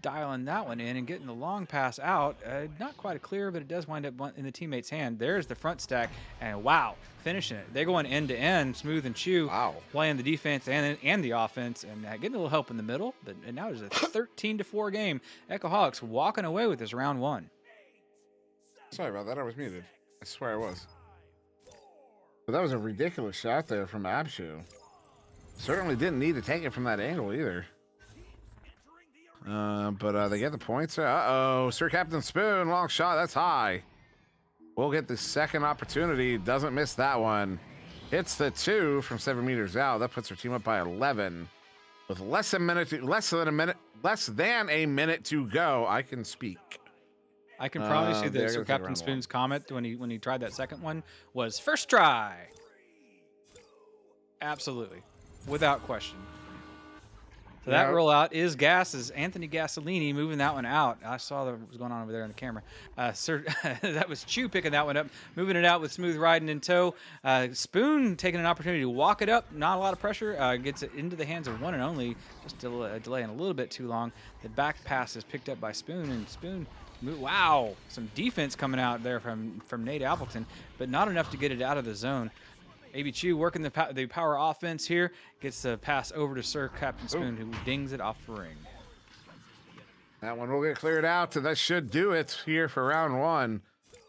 dialing that one in and getting the long pass out. Not quite clear, but it does wind up in the teammate's hand. There's the front stack, and wow, finishing it. They're going end to end, Smooth and Chu, playing the defense and the offense, and getting a little help in the middle. But now there's a 13-4 game. Echoholics walking away with this round 1. Sorry about that. I was muted. I swear I was. But that was a ridiculous shot there from Abshu. Certainly didn't need to take it from that angle either. But they get the points. Uh-oh. Sir Captain Spoon, long shot. That's high. We'll get the second opportunity. Doesn't miss that one. Hits the 2 from 7 meters out. That puts our team up by 11. With less than a minute to go, I can speak. I can promise you that Sir Captain Spoon's comment when he tried that second one was first try. Absolutely. Without question. So that rollout is Anthony Gasolini moving that one out. I saw what was going on over there on the camera. That was Chu picking that one up, moving it out with Smooth Riding in tow. Spoon taking an opportunity to walk it up. Not a lot of pressure. Gets it into the hands of One and Only. Just delaying a little bit too long. The back pass is picked up by Spoon, and Spoon, wow, some defense coming out there from Nate Appleton, but not enough to get it out of the zone. AB Chu working the power offense here. Gets the pass over to Sir Captain Spoon, who dings it off the ring. That one will get cleared out. That should do it here for round 1.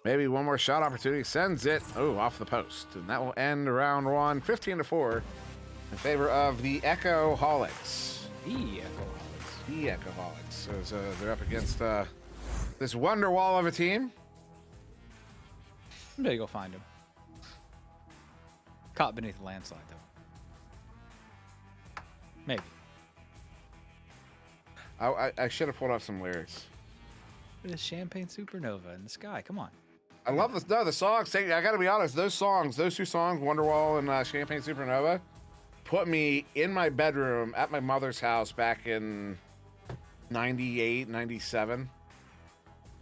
Maybe one more shot opportunity. Sends it. Oh, off the post. And that will end round 1. 15-4. in favor of the Echoholics. The Echoholics. The Echoholics. So they're up against this wonder wall of a team. Someday go find him. Caught beneath a landslide, though. Maybe. I should have pulled up some lyrics. It is champagne supernova in the sky. Come on. I love this. No, the songs. I got to be honest. Those songs, those two songs, Wonderwall and Champagne Supernova, put me in my bedroom at my mother's house back in 98, 97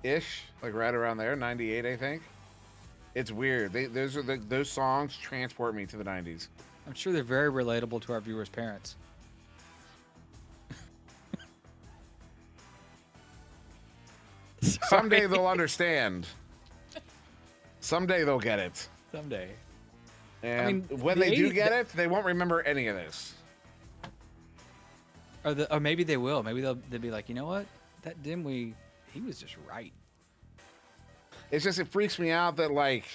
ish, like right around there, 98, I think. It's weird. Those songs transport me to the 90s. I'm sure they're very relatable to our viewers' parents. Someday they'll understand. Someday they'll get it. Someday. And I mean, when the they do 80s get it, they won't remember any of this. Or maybe they will. Maybe they'll be like, you know what? That Dimwi, he was just right. It's just, it freaks me out that, like,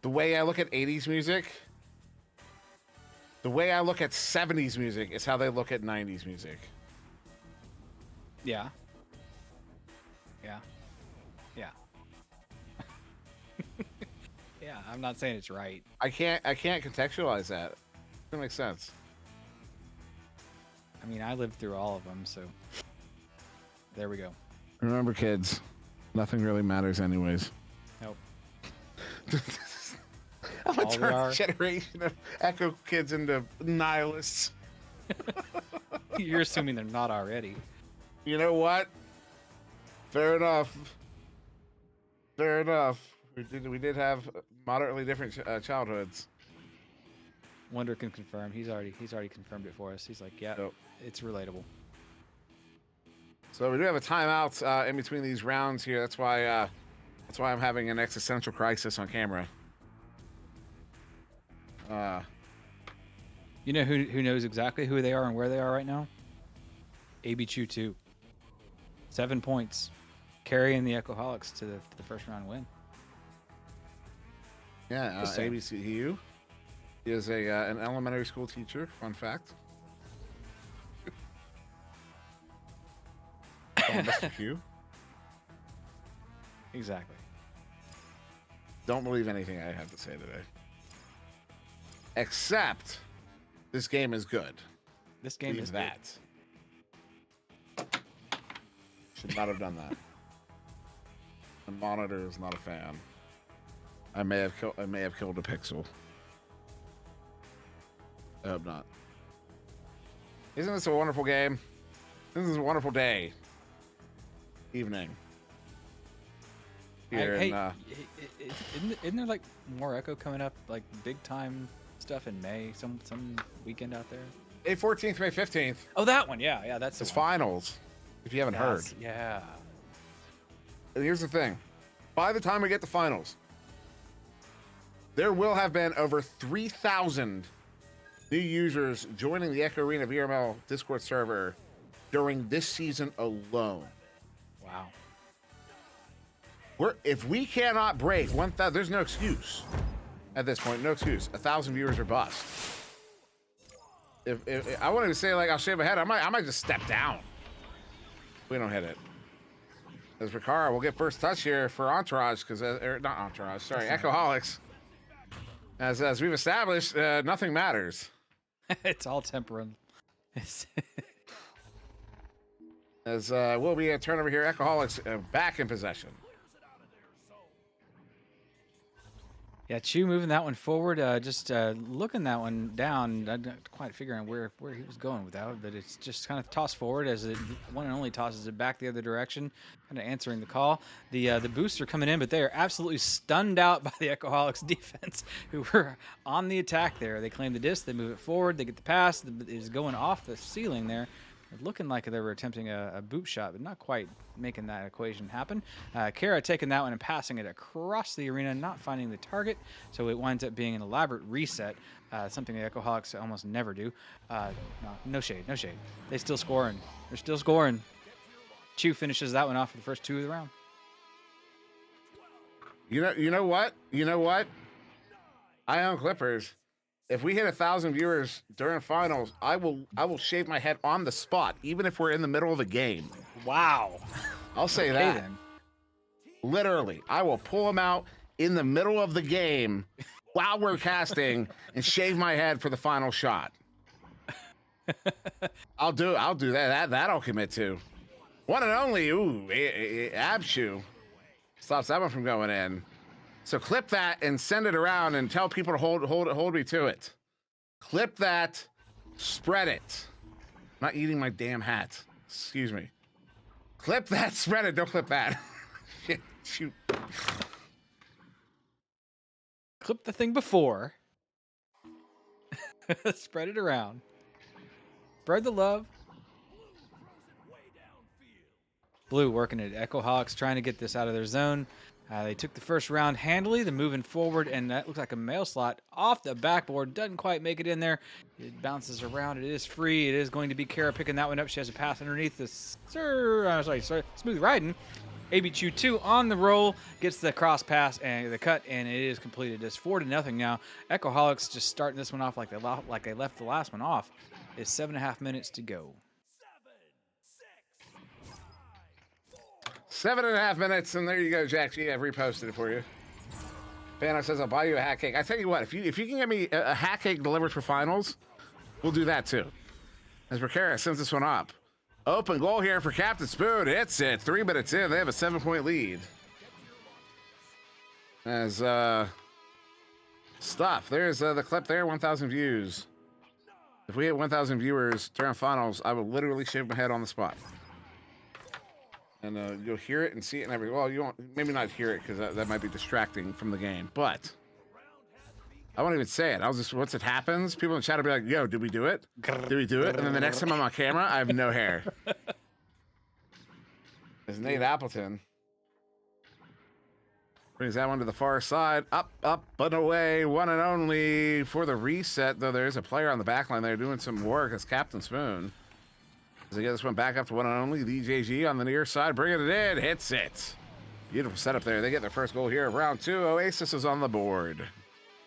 the way I look at 80s music, the way I look at 70s music is how they look at 90s music. Yeah. Yeah. Yeah. Yeah, I'm not saying it's right. I can't contextualize that. Doesn't make sense. I mean, I lived through all of them, so there we go. Remember, kids, nothing really matters anyways. Nope. I'm gonna All they turn are- a generation of Echo kids into nihilists. You're assuming they're not already. You know what? Fair enough. Fair enough. We did have moderately different childhoods. Wonder can confirm. He's already confirmed it for us. He's like, yeah, Yep. it's relatable. So we do have a timeout in between these rounds here. That's why I'm having an existential crisis on camera. You know who knows exactly who they are and where they are right now? AB Chew 2. 7 points. Carrying the Echoholics to the first round win. Yeah, Just saying. ABCU is an elementary school teacher. Fun fact. Mr. Q. Exactly. Don't believe anything I have to say today. Except this game is good. This game Believe is good. that. Should not have done that. The monitor is not a fan. I may have killed a pixel. I hope not. Isn't this a wonderful game? This is a wonderful day. Evening. Here Hey, isn't there like more Echo coming up, like big time stuff in May? Some weekend out there. May 14th, May 15th. Oh, that one. Yeah, that's the It's one. finals. If you haven't heard. Yes, yeah. And here's the thing. By the time we get to finals, there will have been over 3,000 new users joining the Echo Arena VRML Discord server during this season alone. Wow. If we cannot break 1,000, there's no excuse at this point. No excuse. 1,000 viewers or bust. If I wanted to say, like, I'll shave my head, I might just step down. We don't hit it. As Riccara will get first touch here for Entourage, because not Entourage, sorry, Echoholics. As we've established, nothing matters. It's all temporal. As will be a turnover here, Echoholics back in possession. Yeah, Chew moving that one forward, just looking that one down. I'm not quite figuring where he was going with that, but it's just kind of tossed forward as it one and only tosses it back the other direction, kind of answering the call. The booster coming in, but they are absolutely stunned out by the Echoholics defense, who were on the attack there. They claim the disc, they move it forward, they get the pass, it is going off the ceiling there. Looking like they were attempting a boot shot, but not quite making that equation happen. Kara taking that one and passing it across the arena, not finding the target, so it winds up being an elaborate reset, something the Echoholics almost never do. No shade, no shade. They're still scoring. They're still scoring. Chew finishes that one off for the first two of the round. You know what? You know what? Ion Clippers. if we hit 1,000 viewers during finals, I will shave my head on the spot, even if we're in the middle of the game. Wow. I'll say Okay, that. then. Literally, I will pull him out in the middle of the game while we're casting and shave my head for the final shot. I'll do that. That I'll commit to. One and only. Ooh, Abshu stops that one from going in. So clip that and send it around and tell people to hold me to it. Clip that, spread it. I'm not eating my damn hat. Excuse me. Clip that, spread it. Don't clip that. Shoot. Clip the thing before. Spread it around. Spread the love. Blue working at Echo Hawks, trying to get this out of their zone. They took the first round handily. They're moving forward, and that looks like a mail slot off the backboard. Doesn't quite make it in there. It bounces around. It is free. It is going to be Kara picking that one up. She has a pass underneath the smooth riding. AB2 on the roll, gets the cross pass and the cut, and it is completed. It's 4-0 now. Echoholics just starting this one off like they left the last one off. It's 7.5 minutes to go. 7.5 minutes, and there you go, Jack G. I've reposted it for you. Banner says I'll buy you a hat cake. I tell you what, if you can get me a hat cake delivered for finals, we'll do that too. As Kara sends this one up. Open goal here for Captain Spoon. It's it. 3 minutes in. They have a 7-point lead. As stuff. There's the clip there. 1,000 views. If we hit 1,000 viewers during finals, I will literally shave my head on the spot. And you'll hear it and see it and everything. Well, you won't. Maybe not hear it because that might be distracting from the game. But I won't even say it. I'll just, once it happens, people in the chat will be like, yo, did we do it? Did we do it? And then the next time I'm on camera, I have no hair. There's Nate Appleton. Brings that one to the far side. Up, and away. One and only for the reset, though there is a player on the back line there doing some work as Captain Spoon. As they get this one back up to one and only. The DJG on the near side, bringing it in. Hits it. Beautiful setup there. They get their first goal here of round 2. Oasis is on the board.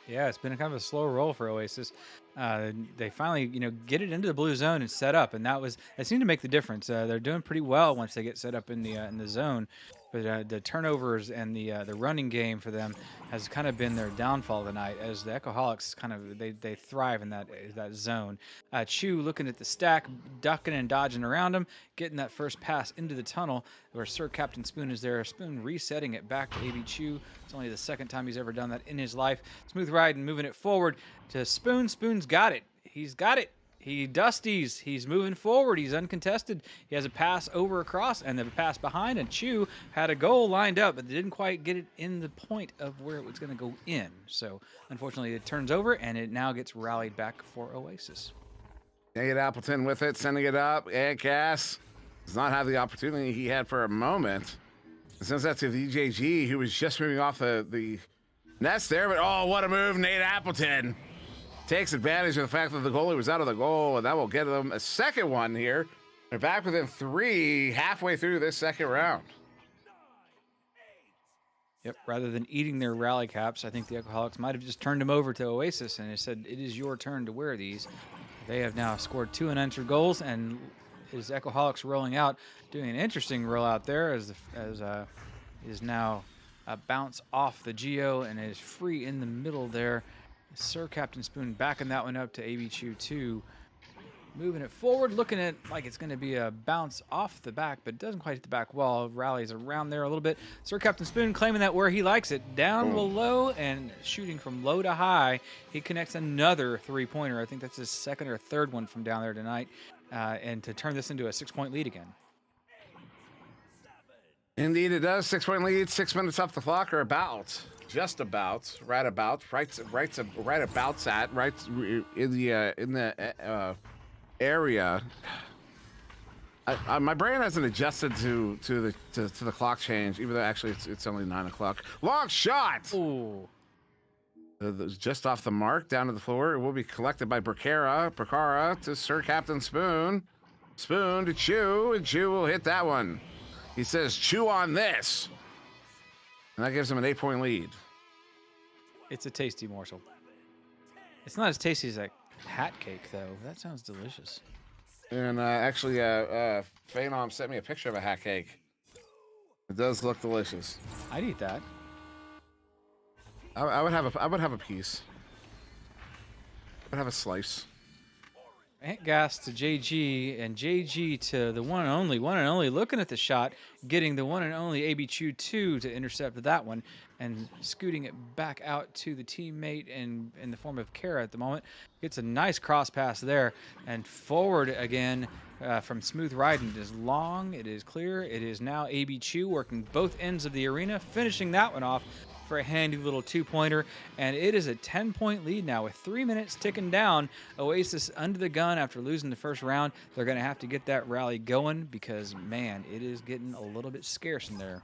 Yeah, it's been a kind of a slow roll for Oasis. They finally, get it into the blue zone and set up, and that seemed to make the difference. They're doing pretty well once they get set up in the zone, but the turnovers and the running game for them has kind of been their downfall tonight. As the Echoholics they thrive in that zone. Chu looking at the stack, ducking and dodging around him, getting that first pass into the tunnel where Sir Captain Spoon is there. Spoon resetting it back to AB Chu. It's only the second time he's ever done that in his life. Smooth ride and moving it forward to Spoon. Spoon's got it. He's got it. Dusties. He's moving forward. He's uncontested. He has a pass over across and the pass behind, and Chu had a goal lined up, but didn't quite get it in the point of where it was going to go in. So unfortunately it turns over, and it now gets rallied back for Oasis. Nate Appleton with it, sending it up. And Cass does not have the opportunity he had for a moment. And sends that to VJG, who was just moving off the nest there, but oh, what a move. Nate Appleton takes advantage of the fact that the goalie was out of the goal, and that will get them a second one here. They're back within 3 halfway through this second round. Yep, rather than eating their rally caps, I think the Alcoholics might have just turned them over to Oasis and they said, it is your turn to wear these. They have now scored 2 unanswered goals, and is Alcoholics rolling out, doing an interesting rollout there as is now a bounce off the Geo and is free in the middle there. Sir Captain Spoon backing that one up to AB Chu 2. Moving it forward, looking at like it's going to be a bounce off the back, but it doesn't quite hit the back wall. Rallies around there a little bit. Sir Captain Spoon claiming that where he likes it, down below and shooting from low to high. He connects another 3-pointer. I think that's his second or third one from down there tonight, and to turn this into a 6-point lead again. Indeed, it does. 6-point lead, 6 minutes off the clock, or about, just about, right about in the area. My brain hasn't adjusted to the clock change, even though actually it's only 9 o'clock. Long shot. Ooh. Just off the mark, down to the floor. It will be collected by Prakara to Sir Captain Spoon. Spoon to Chu, and Chu will hit that one. He says, chew on this. And that gives him an 8-point lead. It's a tasty morsel. It's not as tasty as that hat cake, though. That sounds delicious. And actually, Phenom sent me a picture of a hat cake. It does look delicious. I'd eat that. I would have a piece. I would have a slice. Ant gas to JG, and JG to the one and only, looking at the shot, getting the one and only AB Chew 2 to intercept that one, and scooting it back out to the teammate in the form of Kara at the moment. Gets a nice cross pass there, and forward again from Smooth Riding. It is long, it is clear, it is now AB Chew working both ends of the arena, finishing that one off for a handy little 2-pointer, and it is a 10-point lead now with 3 minutes ticking down. Oasis under the gun after losing the first round. They're going to have to get that rally going because, man, it is getting a little bit scarce in there.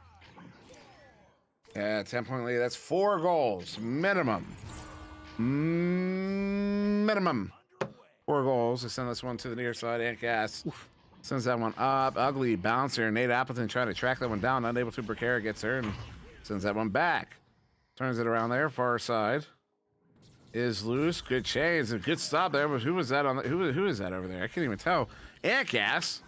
Yeah, 10-point lead. That's 4 goals minimum. Minimum. 4 goals. They send this one to the near side. Ant Gas sends that one up. Ugly bouncer. Nate Appleton trying to track that one down. Unable to. Bracara gets there and sends that one back. Turns it around there. Far side is loose. Good chase. A good stop there. But who was that on the, who is that over there? I can't even tell. Ant Gas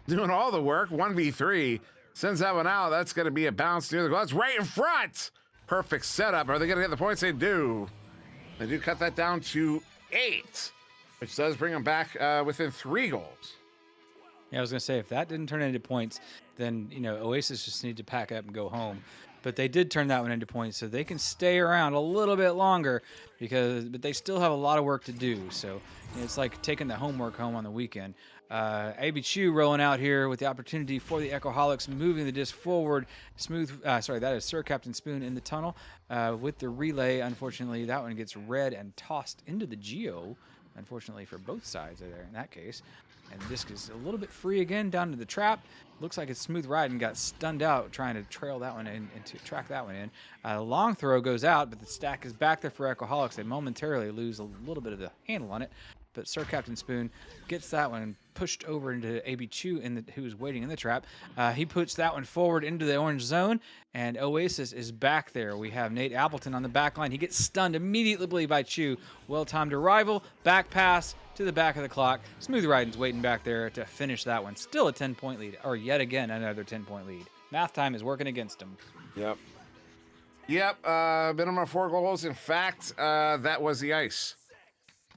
doing all the work. 1v3. Sends that one out. That's going to be a bounce near the goal. It's right in front. Perfect setup. Are they going to get the points? They do. They do cut that down to 8, which does bring them back within 3 goals. Yeah, I was going to say, if that didn't turn into points, then, Oasis just need to pack up and go home. But they did turn that one into points, so they can stay around a little bit longer but they still have a lot of work to do. So it's like taking the homework home on the weekend. AB Chew rolling out here with the opportunity for the Echoholics, moving the disc forward. That is Sir Captain Spoon in the tunnel with the relay. Unfortunately, that one gets read and tossed into the Geo. Unfortunately for both sides there in that case. And the disc is a little bit free again down to the trap. Looks like it's Smooth Riding got stunned out trying to trail that one in and to track that one in. Long throw goes out, but the stack is back there for Echoholics. They momentarily lose a little bit of the handle on it. But Sir Captain Spoon gets that one pushed over into AB Chew, who's waiting in the trap. He puts that one forward into the orange zone, and Oasis is back there. We have Nate Appleton on the back line. He gets stunned immediately by Chew. Well-timed arrival, back pass to the back of the clock. Smooth Riding's waiting back there to finish that one. Still a 10-point lead, or yet again another 10-point lead. Math time is working against him. Yep. Minimum 4 goals. In fact, that was the ice.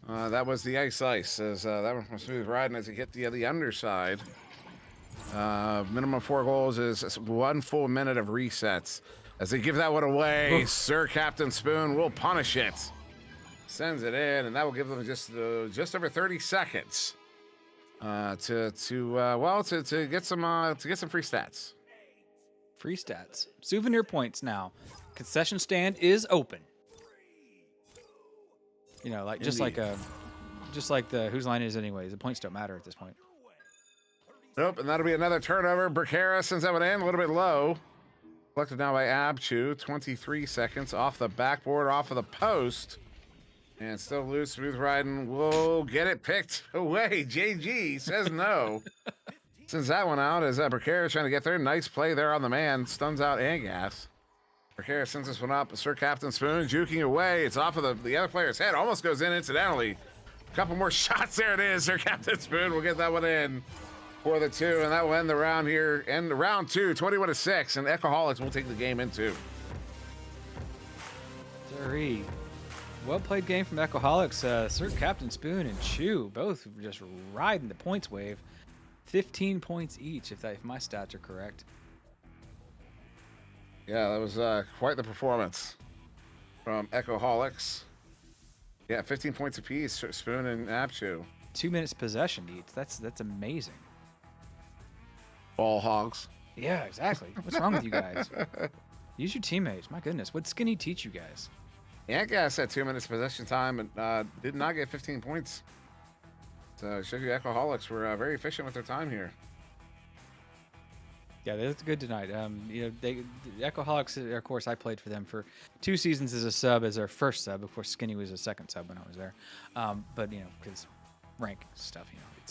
That was the ice. As that one from Smooth Riding as he hit the underside. Minimum 4 goals is 1 full minute of resets. As they give that one away, Sir Captain Spoon will punish it. Sends it in, and that will give them just over 30 seconds to get some free stats. Free stats. Souvenir points now. Concession stand is open. Just like the whose line is anyways. The points don't matter at this point. Nope, and that'll be another turnover. Bracara sends that one in a little bit low. Collected now by Abchu. 23 seconds off the backboard, off of the post. And still loose. Smooth Riding will get it picked away. JG says no. Sends that one out as Bracara trying to get there. Nice play there on the man. Stuns out Angas. Bracara sends this one up. Sir Captain Spoon juking away. It's off of the other player's head. Almost goes in incidentally. A couple more shots. There it is. Sir Captain Spoon will get that one in for the 2. And that will end the round here. End round 2, 21-6. And Echoholics will take the game in 2. Sorry. Well-played game from Echoholics. Sir Captain Spoon and Chew both just riding the points wave. 15 points each, if my stats are correct. Yeah, that was quite the performance from Echoholics. Yeah, 15 points apiece, Spoon and Apchu. 2 minutes possession each. That's amazing. Ball hogs. Yeah, exactly. What's wrong with you guys? Use your teammates. My goodness. What'd Skinny teach you guys? Yankas had 2 minutes possession time and did not get 15 points. So it shows you Echoholics were very efficient with their time here. Yeah, they looked good tonight. The Echoholics, of course, I played for them for 2 seasons as a sub, as their first sub. Of course, Skinny was a second sub when I was there. But because ranking stuff.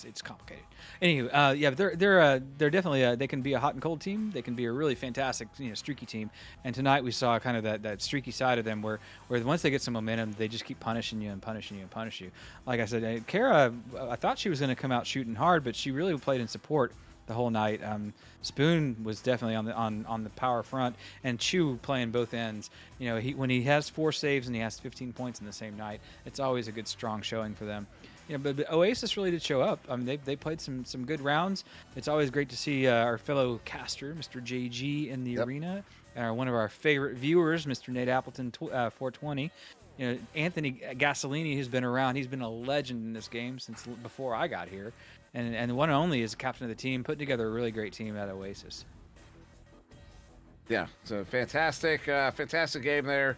It's complicated. Anyway, yeah, but they're definitely they can be a hot and cold team. They can be a really fantastic streaky team. And tonight we saw kind of that streaky side of them where once they get some momentum, they just keep punishing you and punishing you and punish you. Like I said, Kara, I thought she was going to come out shooting hard, but she really played in support the whole night. Spoon was definitely on the power front, and Chu playing both ends. When he has 4 saves and he has 15 points in the same night, it's always a good strong showing for them. But Oasis really did show up. I mean, they played some good rounds. It's always great to see our fellow caster, Mr. JG, in the arena. One of our favorite viewers, Mr. Nate Appleton, 420. Anthony Gasolini, who's been around, he's been a legend in this game since before I got here. And the one and only is the captain of the team, putting together a really great team at Oasis. Yeah, it's a fantastic game there.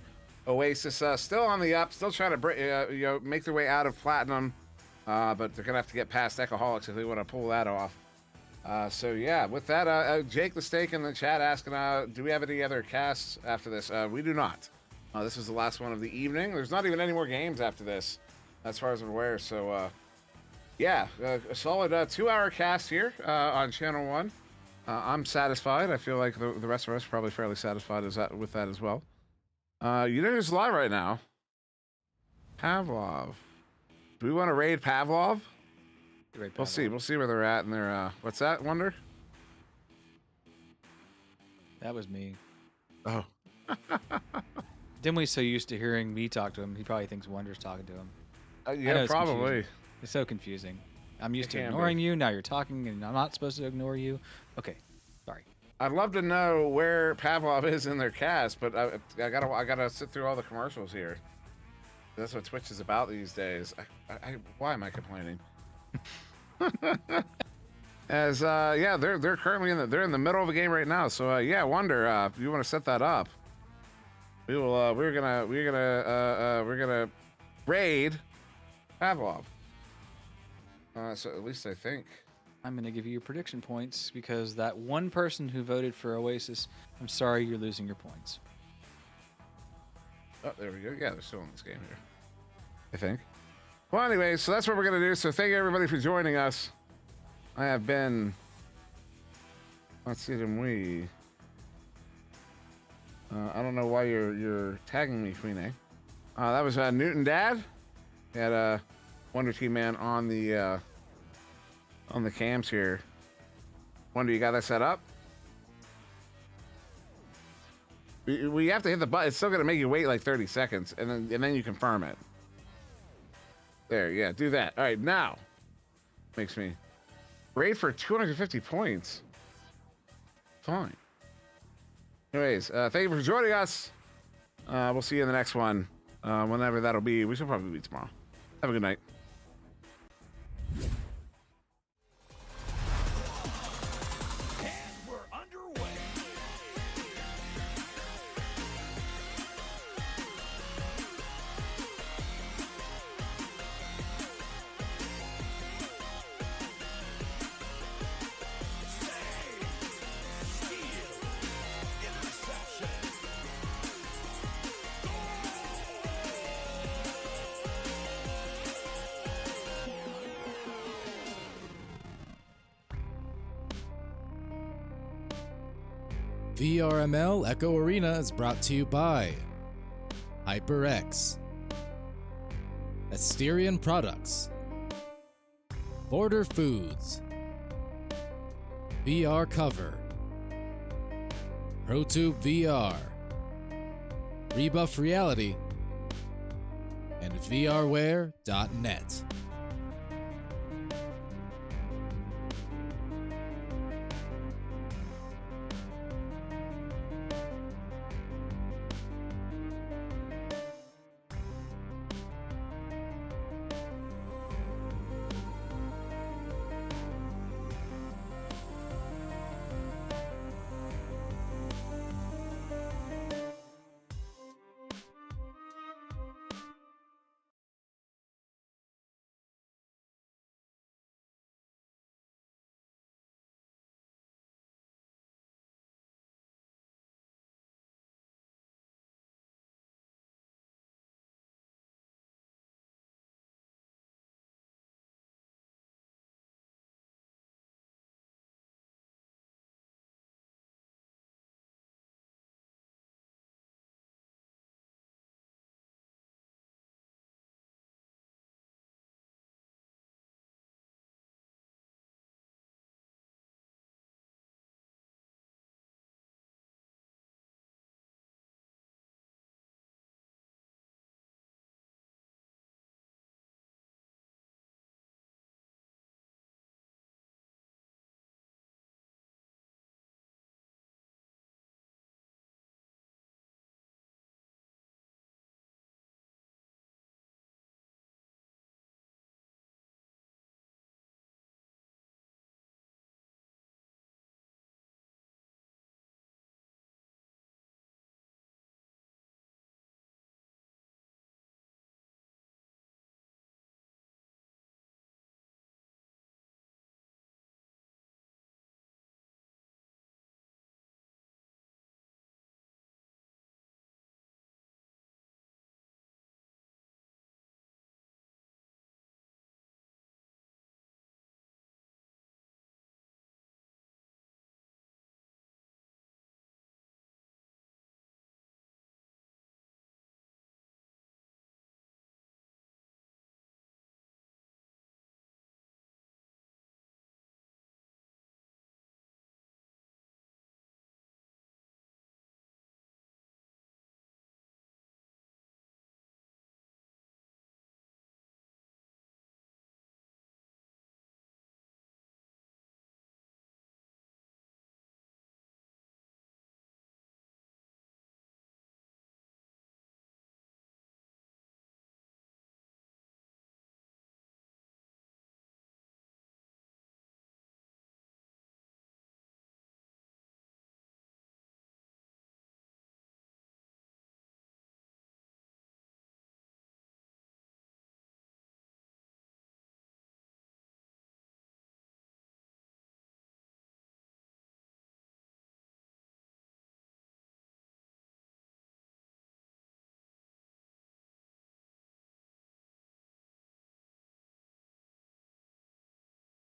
Oasis still on the up, still trying to make their way out of Platinum. But they're going to have to get past Echoholics if they want to pull that off. So, yeah, with that, Jake the Steak in the chat asking, do we have any other casts after this? We do not. This is the last one of the evening. There's not even any more games after this, as far as I'm aware. So, yeah, a solid 2-hour cast here on Channel 1. I'm satisfied. I feel like the rest of us are probably fairly satisfied with that as well. You know who's live right now? Pavlov. Do we want to raid Pavlov? We'll see. We'll see where they're at in their, what's that, Wonder? That was me. Oh. Dimwi's so used to hearing me talk to him, he probably thinks Wonder's talking to him. Yeah, probably. Confusing. It's so confusing. I'm used to ignoring you. Now you're talking, and I'm not supposed to ignore you. Okay, sorry. I'd love to know where Pavlov is in their cast, but I gotta sit through all the commercials here. That's what Twitch is about these days. Why am I complaining? As yeah, they're currently they're in the middle of a game right now. So yeah, Wonder, if you want to set that up, we will. We're gonna raid Pavlov. So at least I think. I'm gonna give you your prediction points because that one person who voted for Oasis, I'm sorry, you're losing your points. Oh, there we go. Yeah, they're still in this game here, I think. Well, anyway, so that's what we're going to do. So thank you, everybody, for joining us. I have been... SirDimwi. I don't know why you're tagging me, Queen A. That was Newt0n-Dad. We had Wonder Team Man on the cams here. Wonder, you got that set up? We have to hit the button. It's still going to make you wait like 30 seconds, and then you confirm it. There, yeah, do that. All right, now. Makes me... Raid for 250 points. Fine. Anyways, thank you for joining us. We'll see you in the next one. Whenever that'll be. We should probably be tomorrow. Have a good night. VRML Echo Arena is brought to you by HyperX, Asterion Products, Border Foods, VR Cover, ProTube VR, Rebuff Reality, and VRware.net.